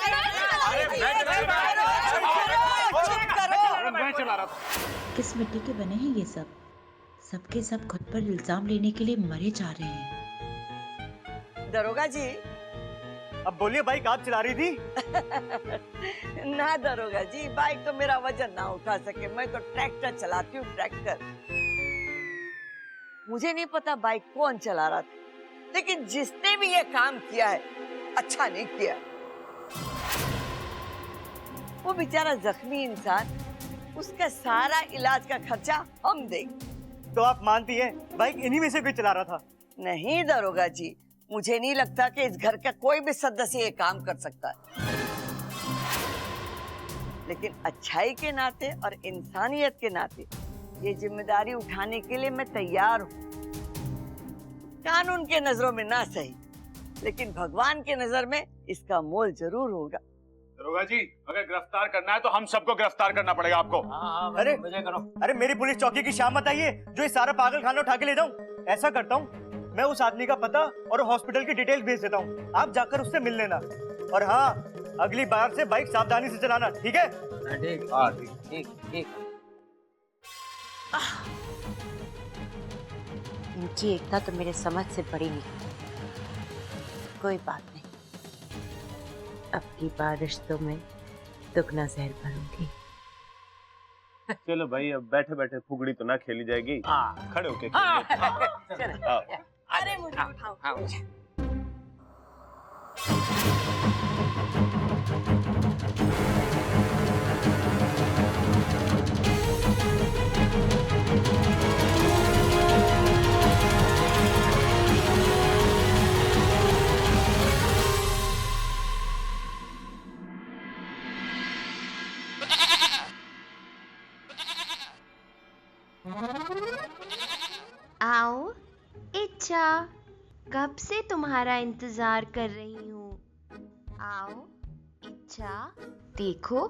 Speaker 6: चला रहा था।
Speaker 16: किस मिट्टी के बने हैं ये सब? सबके सब खुद पर इल्जाम लेने के लिए मरे जा रहे हैं।
Speaker 5: दरोगा जी,
Speaker 17: अब बोलिए, बाइक आप चला रही थी?
Speaker 5: ना दरोगा जी, बाइक तो मेरा वजन ना उठा सके, मैं तो ट्रैक्टर चलाती हूँ, ट्रैक्टर। मुझे नहीं पता बाइक कौन चला रहा था, लेकिन जिसने भी ये काम किया है अच्छा नहीं किया। वो बेचारा जख्मी इंसान, उसका सारा इलाज का खर्चा हम देंगे।
Speaker 17: तो आप मानती हैं बाइक इन्हीं में से कोई चला रहा था?
Speaker 5: नहीं दरोगा जी, मुझे नहीं लगता कि इस घर का कोई भी सदस्य ये काम कर सकता है, लेकिन अच्छाई के नाते और इंसानियत के नाते ये जिम्मेदारी उठाने के लिए मैं तैयार हूँ। कानून के नजरों में ना सही, लेकिन भगवान के नजर में इसका मोल जरूर होगा।
Speaker 6: दरोगा जी, अगर गिरफ्तार करना है तो हम सबको गिरफ्तार करना पड़ेगा आपको।
Speaker 17: अरे अरे, मेरी पुलिस चौकी की शाम बताइए जो ये सारा पागल खाना उठा के ले जाऊं। ऐसा करता हूँ, मैं उस आदमी का पता और हॉस्पिटल की डिटेल्स भेज देता हूँ, आप जाकर उससे मिल लेना। और हाँ, अगली बार से बाइक सावधानी से चलाना, ठीक है?
Speaker 4: ठीक।
Speaker 2: इनकी एकता तो मेरे समझ से बड़ी निकली। कोई बात नहीं, अब की बार रिश्तों में दुगना जहर भरूंगी।
Speaker 10: चलो भाई, अब बैठे बैठे फुगड़ी तो ना खेली जाएगी, खड़े होके खेलिए।
Speaker 3: अरे मुझे उठाओ।
Speaker 11: आओ,
Speaker 18: अच्छा, कब से तुम्हारा इंतजार कर रही हूँ। आओ इच्छा, देखो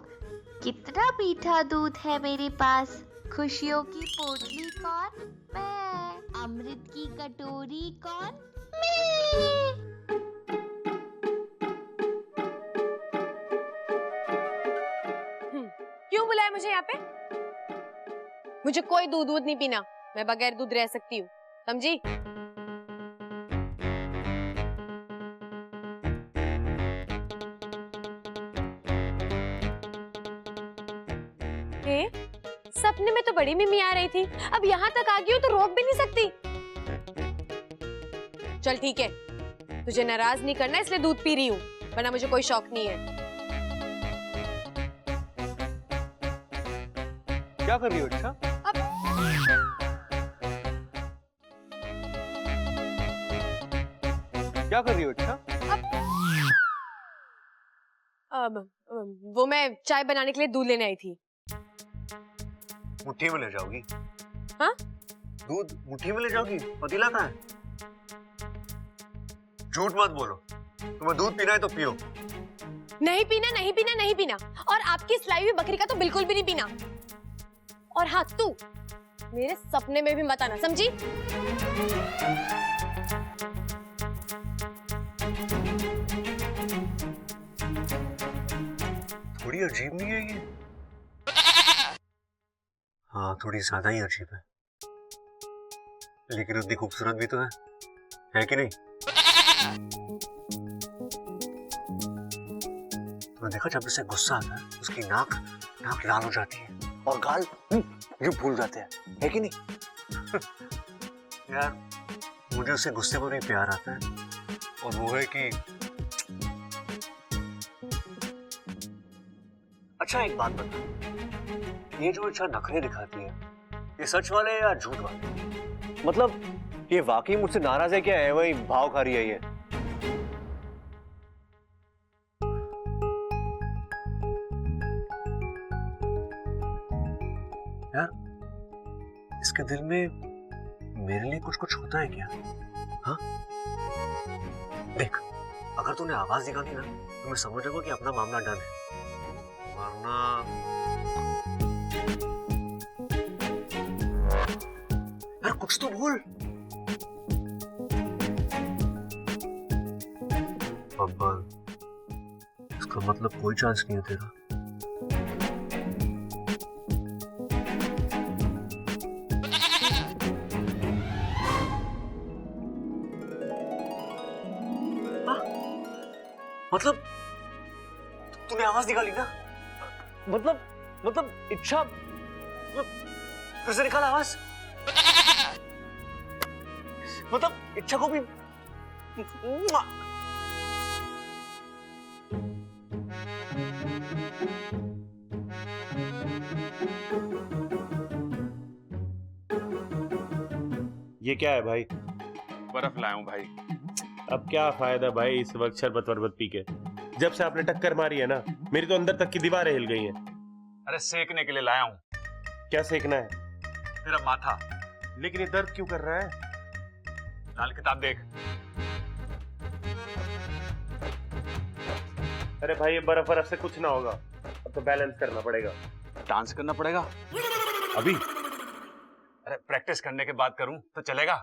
Speaker 18: कितना मीठा दूध है मेरे पास। खुशियों की पोटली कौन? मैं। अमृत की कटोरी कौन? मैं।
Speaker 12: क्यों बुलाया मुझे यहाँ पे? मुझे कोई दूध नहीं पीना, मैं बगैर दूध रह सकती हूँ, समझी? सपने में तो बड़ी मम्मी आ रही थी, अब यहाँ तक आ गई हो तो रोक भी नहीं सकती। चल ठीक है, तुझे नाराज नहीं करना इसलिए दूध पी रही हूँ, वरना मुझे कोई शौक नहीं है।
Speaker 14: क्या कर रही हो अच्छा? क्या कर रही हो अच्छा?
Speaker 12: वो मैं चाय बनाने के लिए दूध लेने आई थी।
Speaker 14: मुट्ठी में ले जाओगी?
Speaker 12: हाँ?
Speaker 14: दूध मुट्ठी में ले जाओगी? पतीला कहाँ है? झूठ मत बोलो, तुम्हें दूध पीना है तो पियो।
Speaker 12: नहीं पीना, नहीं पीना, नहीं पीना। और आपकी सिलाई हुई बकरी का तो बिल्कुल भी नहीं पीना। और हाँ, तू मेरे सपने में भी मत आना, समझी?
Speaker 14: थोड़ी अजीब नहीं है ये? हाँ, थोड़ी ज्यादा ही अजीब है, लेकिन उतनी खूबसूरत भी तो है कि नहीं? तुमने देखा जब उसे गुस्सा आता है उसकी नाक लाल हो जाती है और गाल यूं फूल जाते हैं, है कि नहीं? यार मुझे उससे गुस्से में नहीं प्यार आता है, और वो है कि अच्छा एक बात बता, ये जो अच्छा नखरे दिखाती है, ये सच वाले या झूठ वाले? मतलब ये वाकई मुझसे नाराज है क्या, है वही भाव खा रही है ये? यार इसके दिल में मेरे लिए कुछ होता है क्या? हाँ देख, अगर तूने आवाज निकाली ना तो मैं समझ जाऊंगा कि अपना मामला डन है, वरना यार कुछ तो बोल। बब्बल, इसका मतलब कोई चांस नहीं है तेरा। मतलब तूने आवाज निकाली ना? मतलब इच्छा, फिर से निकाल आवाज। मतलब इच्छा को भी
Speaker 7: ये क्या है भाई?
Speaker 6: बर्फ लाया हूं भाई।
Speaker 7: अब क्या फायदा भाई इस वक्त शरबत वरबत पी के? जब से आपने टक्कर मारी है ना, मेरी तो अंदर तक की दीवारें हिल गई हैं।
Speaker 6: अरे सेकने के लिए लाया हूं।
Speaker 7: क्या सेकना है?
Speaker 6: तेरा माथा।
Speaker 7: लेकिन ये दर्द क्यों कर रहा है?
Speaker 6: लाल किताब देख।
Speaker 7: अरे भाई ये बर्फ बर्फ से कुछ ना होगा, अब तो बैलेंस करना पड़ेगा।
Speaker 6: डांस करना पड़ेगा
Speaker 7: अभी?
Speaker 6: अरे प्रैक्टिस करने के बाद करूं तो चलेगा?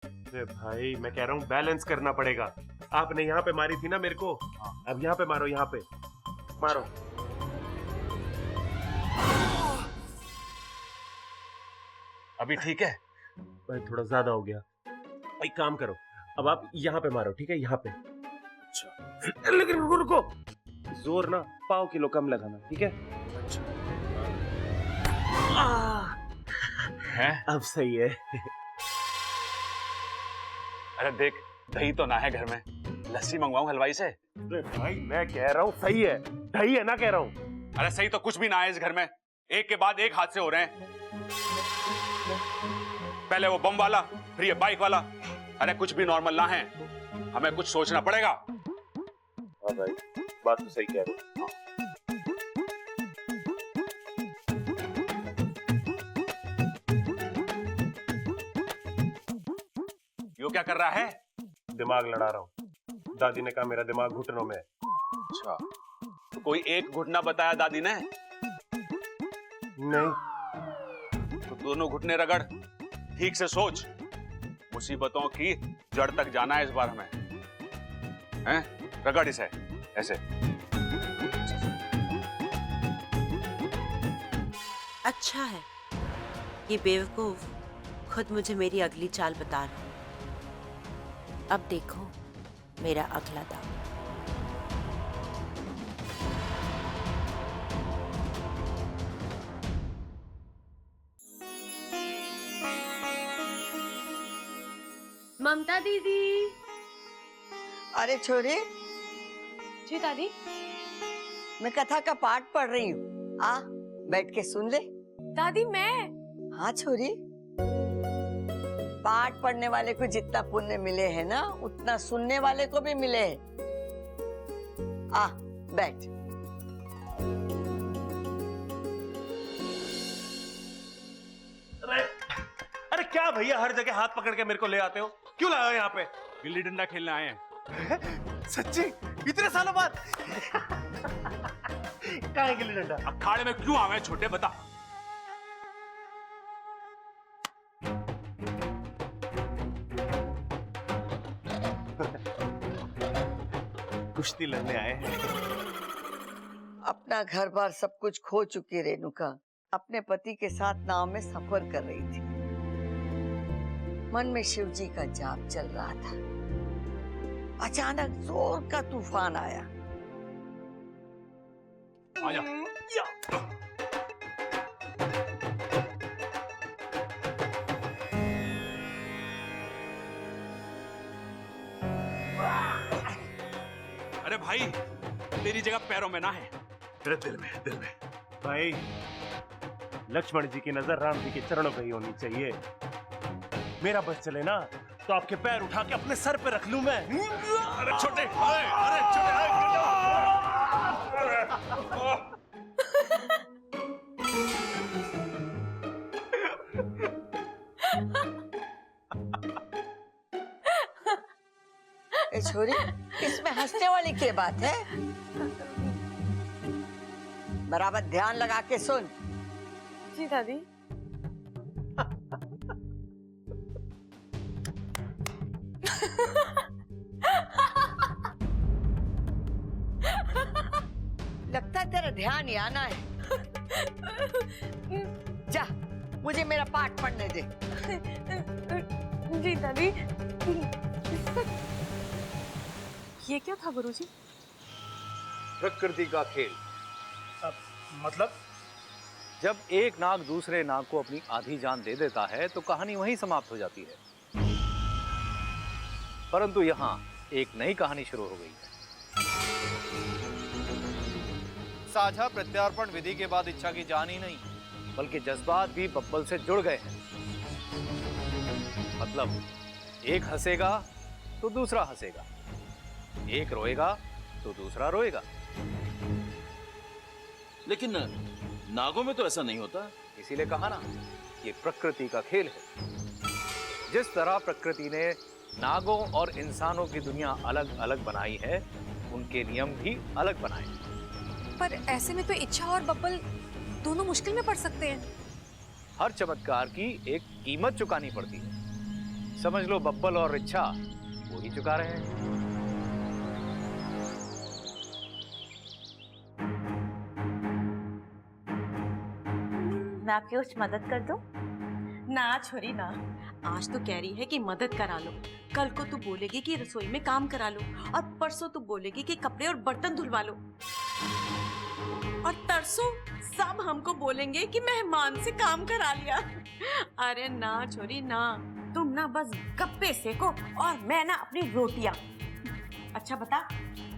Speaker 7: अरे भाई मैं कह रहा हूँ बैलेंस करना पड़ेगा। आपने यहाँ पे मारी थी ना मेरे को, अब यहाँ पे मारो, यहाँ पे मारो।
Speaker 6: अभी ठीक है?
Speaker 7: भाई थोड़ा ज्यादा हो गया। एक काम करो, अब आप यहाँ पे मारो, ठीक है? यहाँ पे। अच्छा लेकिन रुको रुको, जोर ना पाव किलो कम लगाना, ठीक है? अच्छा
Speaker 6: है?
Speaker 7: अब सही है।
Speaker 6: अरे देख, दही तो ना है घर में, लस्सी मंगवाऊं हलवाई से?
Speaker 7: अरे भाई मैं कह रहा हूँ सही है, दही है ना कह रहा हूँ।
Speaker 6: अरे सही तो कुछ भी ना है इस घर में, एक के बाद एक हादसे हो रहे हैं। पहले वो बम वाला, फिर ये बाइक वाला। अरे कुछ भी नॉर्मल ना है, हमें कुछ सोचना पड़ेगा।
Speaker 7: हाँ भाई बात तो सही कह रहे हो।
Speaker 6: क्या कर रहा है?
Speaker 7: दिमाग लड़ा रहा हूँ। दादी ने कहा मेरा दिमाग घुटनों में है।
Speaker 6: अच्छा, तो कोई एक घुटना बताया दादी ने?
Speaker 7: नहीं।
Speaker 6: तो दोनों घुटने रगड़, ठीक से सोच। मुसीबतों की जड़ तक जाना है इस बार हमें। हैं? रगड़ इसे ऐसे।
Speaker 2: अच्छा है ये बेवकूफ खुद मुझे मेरी अगली चाल बता रहा। अब देखो मेरा अगला दाव।
Speaker 12: ममता दीदी।
Speaker 5: अरे छोरी,
Speaker 12: जी दादी।
Speaker 5: मैं कथा का पाठ पढ़ रही हूँ, आ बैठ के सुन ले।
Speaker 12: दादी मैं?
Speaker 5: हाँ छोरी, पाठ पढ़ने वाले को जितना पुण्य मिले है ना, उतना सुनने वाले को भी मिले है। आ बैठ।
Speaker 7: अरे क्या भैया हर जगह हाथ पकड़ के मेरे को ले आते हो? क्यों लाए हो यहाँ पे?
Speaker 6: गिल्ली डंडा खेलने आए हैं।
Speaker 9: सच्ची? इतने सालों बाद? कहाँ है गिल्ली डंडा?
Speaker 6: अखाड़े में क्यों आवे छोटे, बता।
Speaker 7: कुश्ती लड़ने आए हैं।
Speaker 5: अपना घर बार सब कुछ खो चुकी रेणुका अपने पति के साथ नाव में सफर कर रही थी। मन में शिव जी का जाप चल रहा था। अचानक जोर का तूफान आया।
Speaker 6: आजा। अरे भाई, तेरी जगह पैरों में ना है, तेरे दिल में, दिल में।
Speaker 7: भाई लक्ष्मण जी की नजर राम जी के चरणों पे ही होनी चाहिए। मेरा बस चले ना तो आपके पैर उठा के अपने सर पे रख लूं मैं।
Speaker 6: अरे छोटे, अरे छोटे,
Speaker 5: ए छोरी, इसमें हंसने वाली क्या बात है? बराबर ध्यान लगा के सुन।
Speaker 12: जी दादी।
Speaker 5: लगता है तेरा ध्यान ही आना है। जा, मुझे मेरा पाठ पढ़ने दे।
Speaker 12: जी दादी। ये क्या था गुरुजी?
Speaker 14: प्रकृति का खेल।
Speaker 9: मतलब?
Speaker 14: जब एक नाग दूसरे नाग को अपनी आधी जान दे देता है तो कहानी वहीं समाप्त हो जाती है, परंतु यहाँ एक नई कहानी शुरू हो गई है। साझा प्रत्यार्पण विधि के बाद इच्छा की जान ही नहीं बल्कि जज्बात भी बब्बल से जुड़ गए हैं। मतलब एक हंसेगा तो दूसरा हंसेगा, एक रोएगा तो दूसरा रोएगा।
Speaker 13: लेकिन नागों में तो ऐसा नहीं होता।
Speaker 14: इसीलिए कहा ना, ये प्रकृति का खेल है। जिस तरह प्रकृति ने नागों और इंसानों की दुनिया अलग अलग बनाई है, उनके नियम भी अलग बनाए।
Speaker 12: पर ऐसे में तो इच्छा और बब्बल दोनों मुश्किल में पड़ सकते हैं।
Speaker 14: हर चमत्कार की एक कीमत चुकानी पड़ती है। समझ लो बब्बल और इच्छा वो ही चुका रहे हैं।
Speaker 2: मैं आपकी कुछ मदद कर दूं?
Speaker 3: ना छोरी ना, आज तो कह रही है कि मदद करा लो, कल को तू बोलेगी कि रसोई में काम करा लो, और परसों तू बोलेगी कि कपड़े और बर्तन धुलवा लो, और तरसों सब हमको बोलेंगे कि मेहमान से काम करा लिया। अरे ना छोरी ना, तुम ना बस गप्पे सेको और मैं ना अपनी रोटियां। अच्छा बता,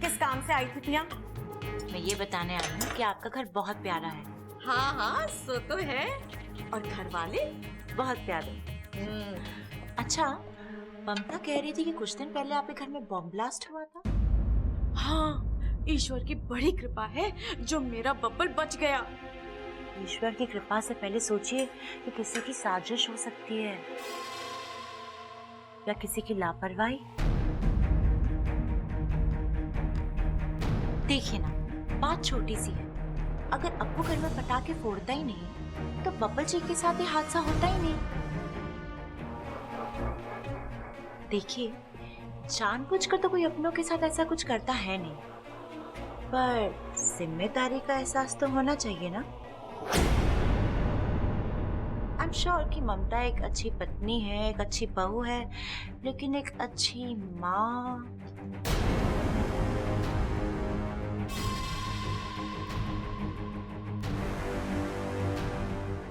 Speaker 3: किस काम से आई थी तू यहाँ?
Speaker 2: मैं ये बताने आई हूँ कि आपका घर बहुत प्यारा है।
Speaker 3: हाँ हाँ, सो तो है। और घर वाले
Speaker 2: बहुत प्यारे। अच्छा, ममता कह रही थी कि कुछ दिन पहले आपके घर में बॉम्ब ब्लास्ट हुआ था।
Speaker 3: हाँ, ईश्वर की बड़ी कृपा है जो मेरा बब्बल बच गया।
Speaker 2: ईश्वर की कृपा से पहले सोचिए कि किसी की साजिश हो सकती है। या किसी की लापरवाही? देखिए ना, बात छोटी सी है। अगर अप्पू घर में पटाखे फोड़ता ही नहीं तो बब्बल जी के साथ ये हादसा होता ही नहीं। देखिए, जानबूझकर तो कोई अपनों के साथ ऐसा कुछ करता है नहीं, पर जिम्मेदारी का एहसास तो होना चाहिए ना। आई एम श्योर कि ममता एक अच्छी पत्नी है, एक अच्छी बहू है, लेकिन एक अच्छी माँ।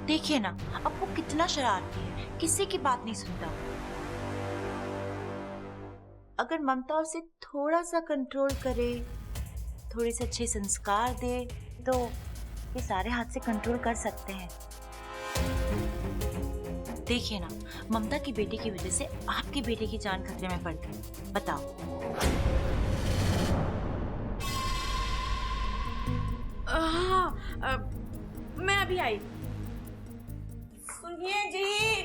Speaker 2: देखिए ना, अब वो कितना शरारती है, किसी की बात नहीं सुनता। अगर ममता उसे थोड़ा सा कंट्रोल करे, थोड़े से अच्छे संस्कार दे, तो ये सारे हाथ से कंट्रोल कर सकते हैं। देखिए ना, ममता की बेटी की वजह से आपकी बेटी की जान खतरे में पड़ गई। बताओ।
Speaker 3: हाँ, मैं अभी आई। सुनिए जी।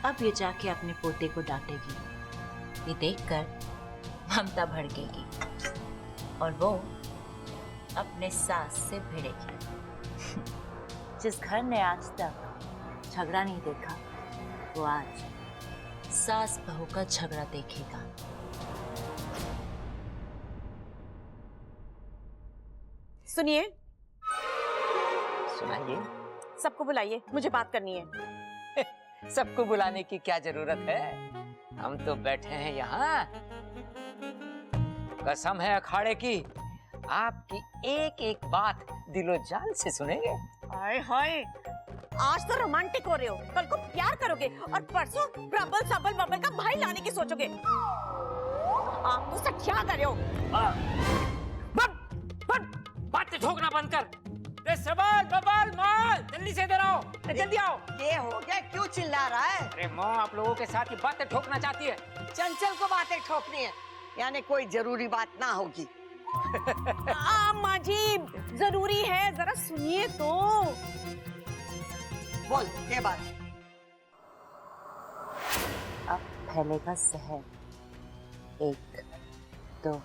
Speaker 2: अब ये जाके अपने पोते को डांटेगी। ये देखकर ममता भड़केगी और वो अपने सास से भिड़ेगी। जिस घर ने आज तक झगड़ा नहीं देखा, वो आज सास बहू का झगड़ा देखेगा।
Speaker 3: सुनिए।
Speaker 4: सुनाइए।
Speaker 3: सबको बुलाइए, मुझे बात करनी है।
Speaker 4: सबको बुलाने की क्या जरूरत है? हम तो बैठे हैं यहाँ। कसम है अखाड़े की, आपकी एक एक बात दिलो जान से सुनेंगे।
Speaker 3: हाय हाय, आज तो रोमांटिक हो रहे हो, कल को प्यार करोगे और परसों प्रबल सबल बबल का भाई लाने की सोचोगे। आप तो सब क्या कर रहे हो?
Speaker 4: बातें ठोकना बंद कर। सबल बबल माल जल्दी से इधर आओ, जल्दी आओ।
Speaker 5: ये हो गया, क्यों चिल्ला रहा है?
Speaker 4: अरे माँ, आप लोगों के साथ ही बातें ठोकना चाहती है।
Speaker 5: चंचल को बातें ठोकनी है, यानी कोई जरूरी बात ना होगी।
Speaker 3: माँ जी, जरूरी है, जरा सुनिए तो।
Speaker 5: बोल, ये बात।
Speaker 2: अब फैलेगा जहर। 1 2।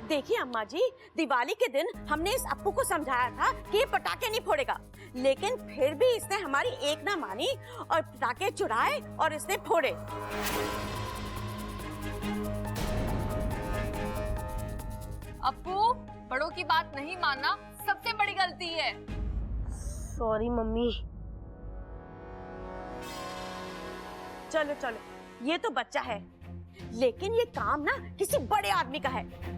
Speaker 3: देखिए अम्मा जी, दिवाली के दिन हमने इस अप्पू को समझाया था कि ये पटाखे नहीं फोड़ेगा, लेकिन फिर भी इसने हमारी एक ना मानी और पटाखे चुराए और इसने फोड़े।
Speaker 1: अप्पू, बड़ों की बात नहीं मानना सबसे बड़ी गलती है।
Speaker 8: Sorry mummy.
Speaker 3: चलो चलो, ये तो बच्चा है, लेकिन ये काम ना किसी बड़े आदमी का है।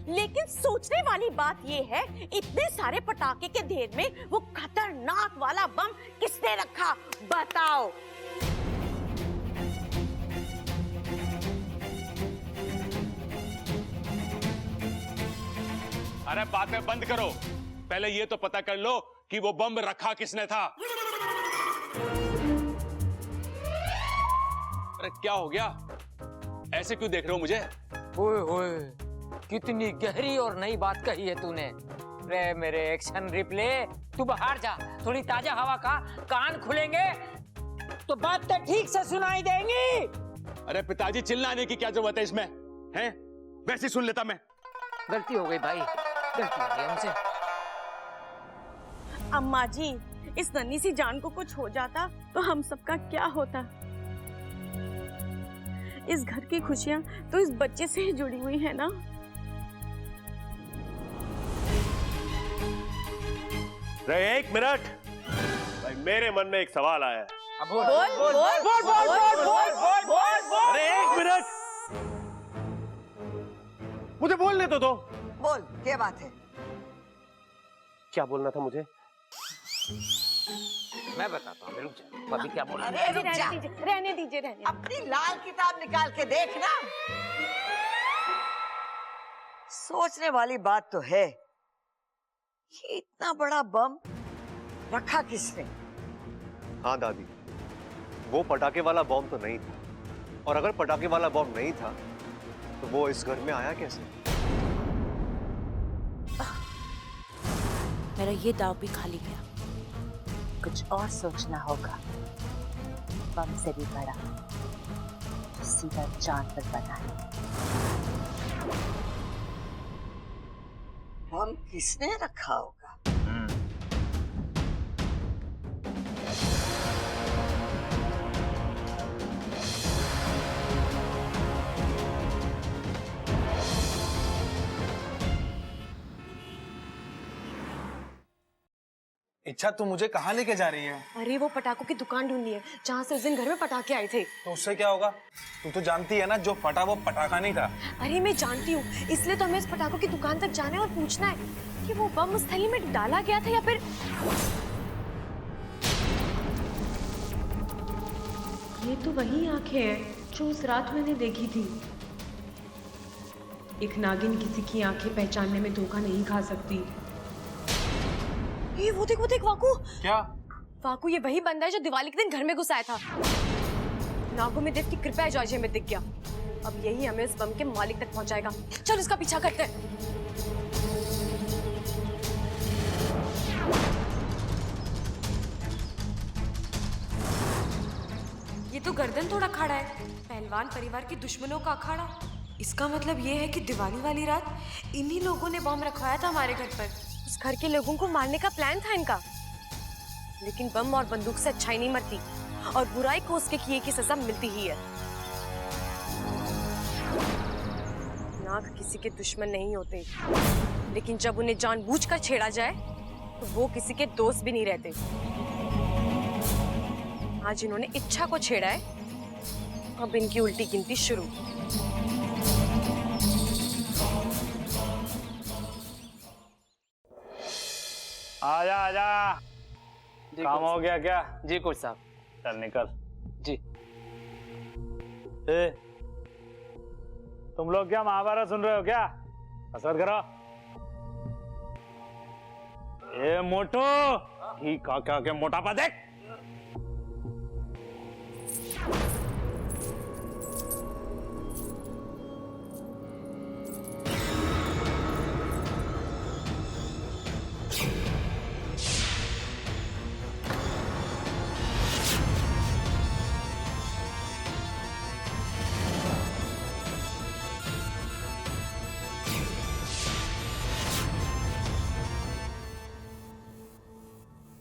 Speaker 3: लेकिन सोचने वाली बात ये है, इतने सारे पटाखे के ढेर में वो खतरनाक वाला बम किसने रखा, बताओ।
Speaker 6: अरे बातें बंद करो, पहले ये तो पता कर लो कि वो बम रखा किसने था। अरे क्या हो गया, ऐसे क्यों देख रहे हो मुझे?
Speaker 4: ओए होए, कितनी गहरी और नई बात कही है तूने। रे मेरे एक्शन रिप्ले, तू बाहर जा, थोड़ी ताजा हवा का कान खुलेंगे तो बातें ठीक से सुनाई देंगी।
Speaker 6: अरे पिताजी, चिल्लाने की क्या जरूरत है इसमें? हैं? वैसे ही सुन लेता मैं।
Speaker 4: गलती हो गई भाई, गलती हो गई हमसे।
Speaker 3: अम्मा जी, इस नन्ही सी जान को कुछ हो जाता तो हम सबका क्या होता? इस घर की खुशियां तो इस बच्चे से ही जुड़ी हुई है ना।
Speaker 10: एक मिनट भाई, मेरे मन में एक सवाल आया है।
Speaker 3: बोल बोल बोल बोल बोल बोल बोल।
Speaker 10: अरे एक मिनट, मुझे बोलने तो दो।
Speaker 5: बोल, क्या बात है?
Speaker 10: क्या बोलना था मुझे?
Speaker 4: मैं बताता हूँ, रुक जा। अभी क्या बोला?
Speaker 5: अरे रुक जा,
Speaker 3: रहने दीजिए, रहने।
Speaker 5: अपनी लाल किताब निकाल के देखना। सोचने वाली बात तो है, ये इतना बड़ा बम रखा किसने?
Speaker 14: हाँ दादी, वो पटाखे वाला बॉम्ब तो नहीं था, और अगर पटाखे वाला बॉम्ब नहीं था तो वो इस घर में आया कैसे?
Speaker 2: मेरा ये दाव भी खाली गया। कुछ और सोचना होगा। बम से भी बड़ा, जो सीधा जान पर बना है।
Speaker 5: बम किसने रखा होगा?
Speaker 19: इच्छा, तू मुझे कहाँ लेके जा रही है?
Speaker 12: अरे वो पटाखों की दुकान ढूंढनी है जहाँ से उस दिन घर में पटाखे आए थे।
Speaker 19: तो उससे क्या होगा? तू तो जानती है ना, जो फटा वो पटाखा नहीं था।
Speaker 12: अरे मैं जानती हूँ, इसलिए तो हमें इस पटाखों की दुकान तक जाना है और पूछना है कि वो बम उस थैली में डाला गया था या फिर।
Speaker 20: ये तो वही आंखें हैं जो उस रात मैंने देखी थी। एक नागिन किसी की आंखें पहचानने में धोखा नहीं खा सकती।
Speaker 12: ये वो देख वाकू।
Speaker 19: क्या?
Speaker 12: वाकू, ये वही बंदा है जो दिवाली के दिन घर में घुसाया था। नागो में देव की कृपा है जो आज हमें दिख गया। अब यही हमें उस बम के मालिक तक पहुंचाएगा। चल इसका पीछा करते हैं। ये तो गर्दन तोड़ अखाड़ा है, पहलवान परिवार के दुश्मनों का अखाड़ा। इसका मतलब ये है कि दिवाली वाली रात इन्हीं लोगों ने बम रखवाया था हमारे घर पर। उस घर के लोगों को मारने का प्लान था इनका। लेकिन बम और बंदूक से अच्छाई नहीं मरती और बुराई को उसके किए की सजा मिलती ही है। नाग किसी के दुश्मन नहीं होते, लेकिन जब उन्हें जानबूझकर छेड़ा जाए तो वो किसी के दोस्त भी नहीं रहते। आज इन्होंने इच्छा को छेड़ा है, अब इनकी उल्टी गिनती शुरू।
Speaker 21: आजा आजा। काम हो गया क्या?
Speaker 22: जी कोच साहब।
Speaker 21: चल निकल।
Speaker 22: जी।
Speaker 21: ए, तुम लोग क्या महाभारत सुन रहे हो क्या? कसरत करो। ए मोटो, ही क्या के मोटापा देख।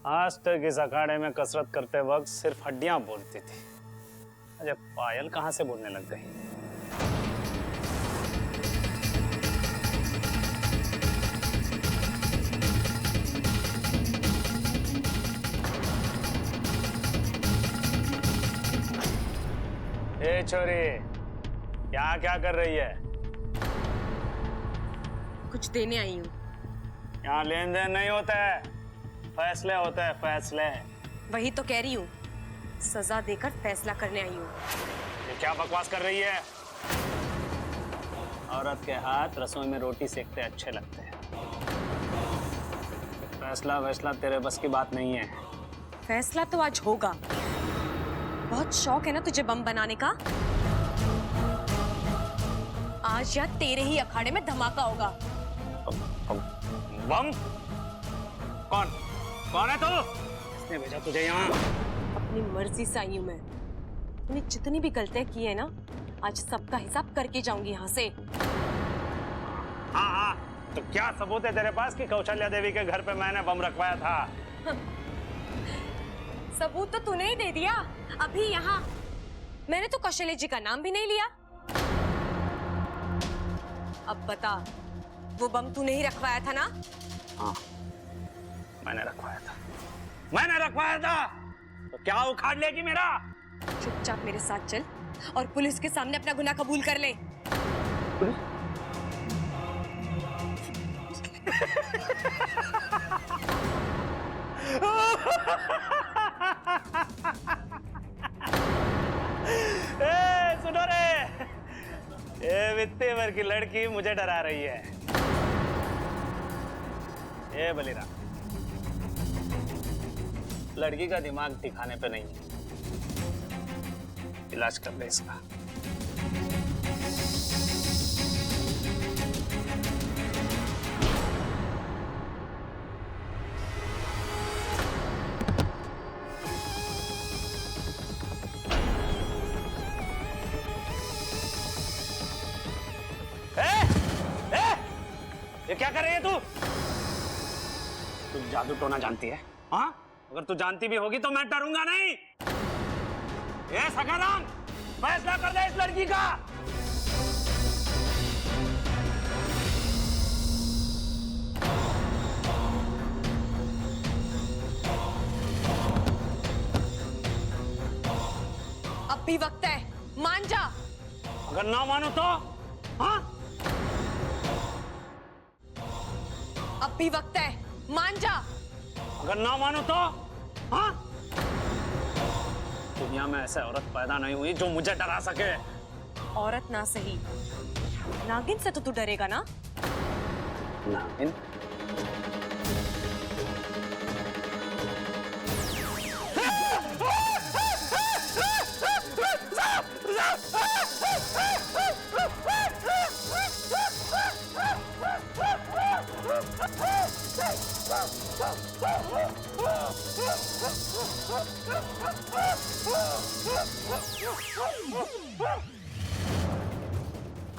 Speaker 21: आज तक इस अखाड़े में कसरत करते वक्त सिर्फ हड्डियां बोलती थी, अजय पायल कहां से बोलने लग गई? ए छोरी, यहाँ क्या कर रही है?
Speaker 12: कुछ देने आई हूँ।
Speaker 21: यहाँ लेन देन नहीं होता है, फैसले होते हैं, फैसले।
Speaker 12: वही तो कह रही हूँ, सजा देकर फैसला करने आई हूँ।
Speaker 21: ये क्या बकवास कर रही है? औरत के हाथ रसोई में रोटी सेकते अच्छे लगते हैं। फैसला तेरे बस की बात नहीं है।
Speaker 12: फैसला तो आज होगा। बहुत शौक है ना तुझे बम बनाने का? आज या तेरे ही अखाड़े में धमाका होगा।
Speaker 21: बम? कौन है तू? किसने भेजा तुझे यहाँ?
Speaker 12: अपनी मर्जी से आई हूँ मैं। तूने जितनी भी गलतियां की है ना, आज सबका हिसाब करके जाऊंगी यहाँ से।
Speaker 21: हाँ, तो क्या सबूत है तेरे पास कि कौशल्या देवी के घर पे मैंने बम रखवाया था?
Speaker 12: सबूत तो तूने ही दे दिया अभी यहाँ। मैंने तो कौशल्या जी का नाम भी नहीं लिया। अब बता, वो बम तूने ही रखवाया था ना?
Speaker 21: हाँ, मैंने रखवाया था। तो क्या उखाड़ लेगी मेरा?
Speaker 12: चुपचाप मेरे साथ चल और पुलिस के सामने अपना गुनाह कबूल कर ले।
Speaker 21: सुनो रे, ये वित्तीय वर्ग की लड़की मुझे डरा रही है। ये बलिराम, लड़की का दिमाग ठिकाने पे नहीं है, इलाज कर ले इसका। ये क्या कर रही है तू? तू जादू टोना जानती है? हाँ? अगर तू जानती भी होगी तो मैं डरूंगा नहीं। ये सखाराम, फैसला कर दे इस लड़की का।
Speaker 12: अब भी वक्त है, मान जा।
Speaker 21: अगर ना मानो तो? हाँ?
Speaker 12: अब भी वक्त है, मान जा।
Speaker 21: अगर ना मानो तो? हाँ? दुनिया में ऐसे औरत पैदा नहीं हुई जो मुझे डरा सके।
Speaker 12: औरत ना सही, नागिन से तो तू डरेगा ना?
Speaker 21: नागिन?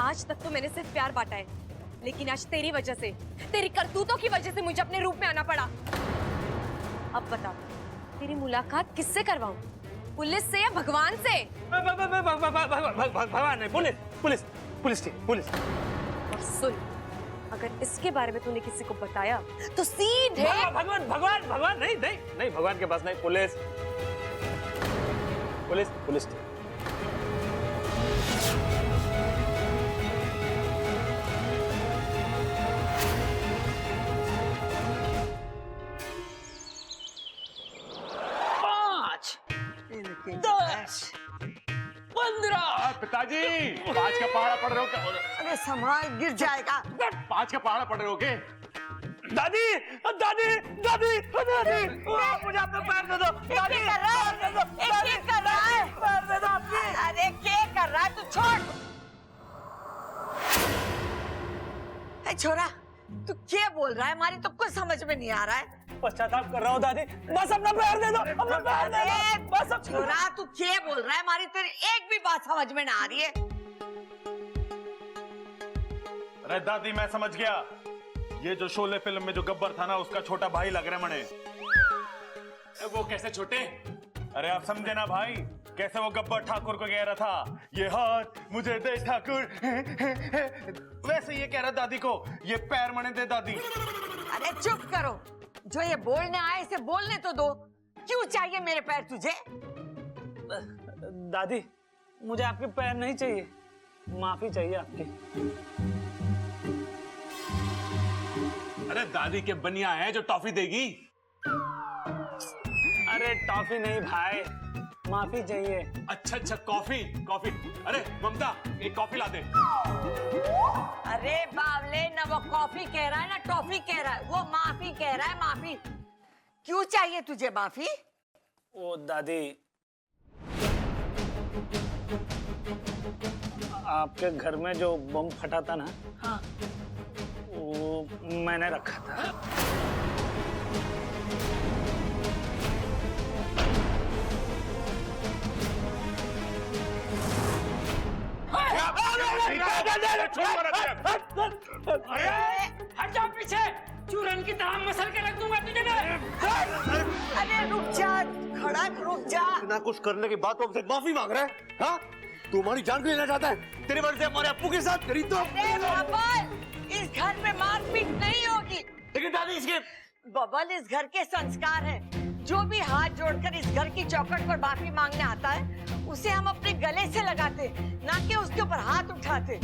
Speaker 12: आज तक तो मैंने सिर्फ प्यार बांटा है, लेकिन आज तेरी वजह से, तेरी करतूतों की वजह से मुझे अपने रूप में आना पड़ा। अब बता, तेरी मुलाकात किससे करवाऊं? पुलिस से या भगवान से?
Speaker 21: भगवान नहीं, पुलिस, पुलिस, पुलिस थी, पुलिस।
Speaker 12: और सुन, अगर इसके बारे में तूने किसी को बताया तो सीधे
Speaker 21: भगवान, भगवान, भगवान नहीं, नहीं, नहीं, भगवान के पास नहीं, पुलिस, पुलिस, पुलिस थी।
Speaker 6: पिताजी, 5 का पहाड़ा पड़ रहे हो क्या?
Speaker 5: अरे संभाल, गिर जाएगा।
Speaker 6: 5 का पहाड़ा पड़ रहे हो क्या?
Speaker 21: दादी, दादी, दादी, दादी, मुझे अपना पैर दे दो। दादी,
Speaker 5: क्या कर रहा है? क्या कर रहा है?
Speaker 21: पैर दे दो आपकी।
Speaker 5: अरे क्या कर रहा है? तू छोड़। ए छोरा, तू क्या बोल रहा है? हमारी तो कुछ समझ में नहीं आ रहा है।
Speaker 21: पश्चाताप कर रहा हूँ दादी, बस अपना पैर दे दो, अपना पैर दे दो, बस अब।
Speaker 5: छोरा, तू क्या बोल रहा है? हमारी तेरी एक भी बात समझ में ना आ रही है।
Speaker 19: अरे दादी, मैं समझ गया। ये जो शोले फिल्म में जो गब्बर था ना, उसका छोटा भाई लग रहा है मने।
Speaker 6: वो कैसे छोटे?
Speaker 19: अरे आप समझे ना भाई, कैसे वो गब्बर ठाकुर को कह रहा था, ये हाथ मुझे दे ठाकुर, वैसे ये कह रहा दादी को, ये पैर मने दे दादी।
Speaker 5: अरे चुप करो, जो ये बोलने आए इसे बोलने तो दो। क्यों चाहिए मेरे पैर तुझे?
Speaker 21: दादी, मुझे आपके पैर नहीं चाहिए, माफी चाहिए आपकी।
Speaker 6: अरे दादी के बनिया है जो टॉफी देगी।
Speaker 21: अरे टॉफी नहीं भाई, माफी चाहिए।
Speaker 6: अच्छा अच्छा, कॉफी, कॉफी। अरे ममता, एक कॉफी ला दे।
Speaker 5: अरे बावले, ना वो कॉफी कह रहा है ना टॉफी कह रहा है, वो माफी कह रहा है, माफी। क्यों चाहिए तुझे माफी?
Speaker 21: ओ दादी, आपके घर में जो बम फटा था ना,
Speaker 5: हाँ,
Speaker 21: वो मैंने रखा था।
Speaker 4: हट जाओ पीछे, चूरन की तरह मसल के रख दूंगा तुझे मैं।
Speaker 5: अरे रुक जा, खड़ा रुक जा।
Speaker 14: ना कुछ करने के बाद तो हमसे माफी मांग रहा है, हाँ? तू हमारी जान भी लेना चाहता है? तेरी वजह से हमारे अप्पू के साथ करी तो।
Speaker 5: अरे बबल, इस घर में मारपीट नहीं होगी।
Speaker 14: लेकिन दादी, इसके
Speaker 5: बबल, इस घर के संस्कार हैं। जो भी हाथ जोड़कर इस घर की चौखट पर माफी मांगने आता है, उसे हम अपने गले से लगाते, ना कि उसके ऊपर हाथ उठाते।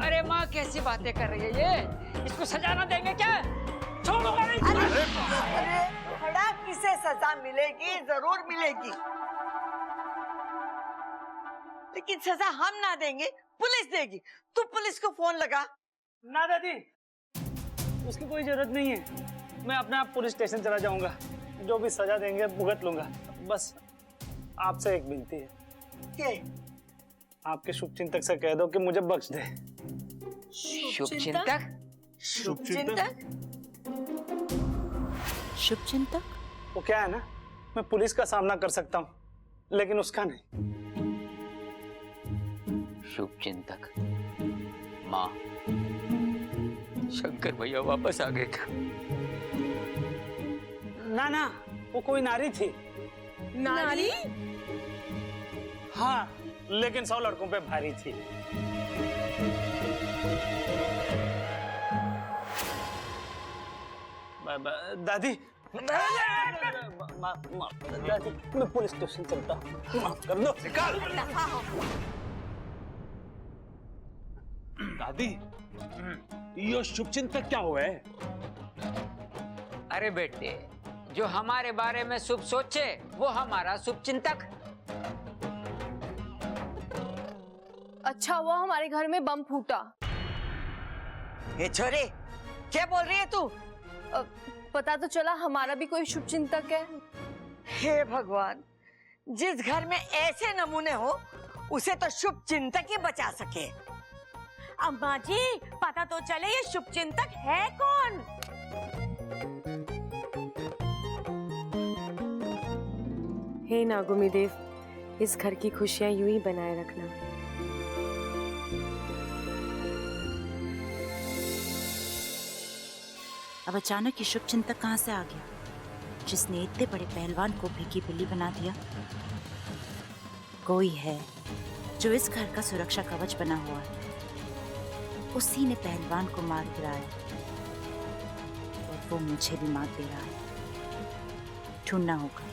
Speaker 4: अरे माँ, कैसी बातें कर रही है ये? इसको सजा ना देंगे क्या? छोड़ूंगा नहीं।
Speaker 5: अरे खड़ा किसे सजा मिलेगी? जरूर मिलेगी, लेकिन सजा हम ना देंगे, पुलिस देगी। तू पुलिस को फोन लगा।
Speaker 21: ना दादी, उसकी कोई जरूरत नहीं है, मैं अपने आप पुलिस स्टेशन चला जाऊंगा, जो भी सजा देंगे भुगत लूंगा। बस आपसे एक विनती है।
Speaker 5: क्या?
Speaker 21: आपके शुभचिंतक से कह दो कि मुझे बख्श दे।
Speaker 4: शुभचिंतक?
Speaker 5: शुभचिंतक?
Speaker 16: शुभचिंतक?
Speaker 21: वो क्या है ना, मैं पुलिस का सामना कर सकता हूँ, लेकिन उसका नहीं।
Speaker 4: शुभचिंतक, माँ, शंकर भैया वापस आ गए क्या?
Speaker 21: ना ना, वो कोई नारी थी।
Speaker 3: नारी?
Speaker 21: हाँ, लेकिन 100 लड़कों पे भारी थी। दादी, दादी, मैं पुलिस स्टेशन चलता हूँ, माफ कर दो।
Speaker 7: दादी, ये शुभचिंतक क्या हुआ है?
Speaker 4: अरे बेटे, जो हमारे बारे में शुभ सोचे वो हमारा शुभचिंतक।
Speaker 1: अच्छा हुआ हमारे घर में बम फूटा।
Speaker 5: ये छोरे, क्या बोल रही है तू?
Speaker 1: पता तो चला हमारा भी कोई शुभचिंतक है।
Speaker 5: हे भगवान, जिस घर में ऐसे नमूने हो उसे तो शुभ चिंतक ही बचा सके।
Speaker 3: अम्मा जी, पता तो चले ये शुभचिंतक है कौन?
Speaker 12: हे नागुमी देव, इस घर की खुशियां यूं ही बनाए रखना।
Speaker 16: अब अचानक ये शुभचिंतक कहाँ से आ गया, जिसने इतने बड़े पहलवान को भीगी बिल्ली बना दिया? कोई है जो इस घर का सुरक्षा कवच बना हुआ है, उसी ने पहलवान को मार गिराया और वो मुझे भी मार दे रहा है। ढूंढना होगा।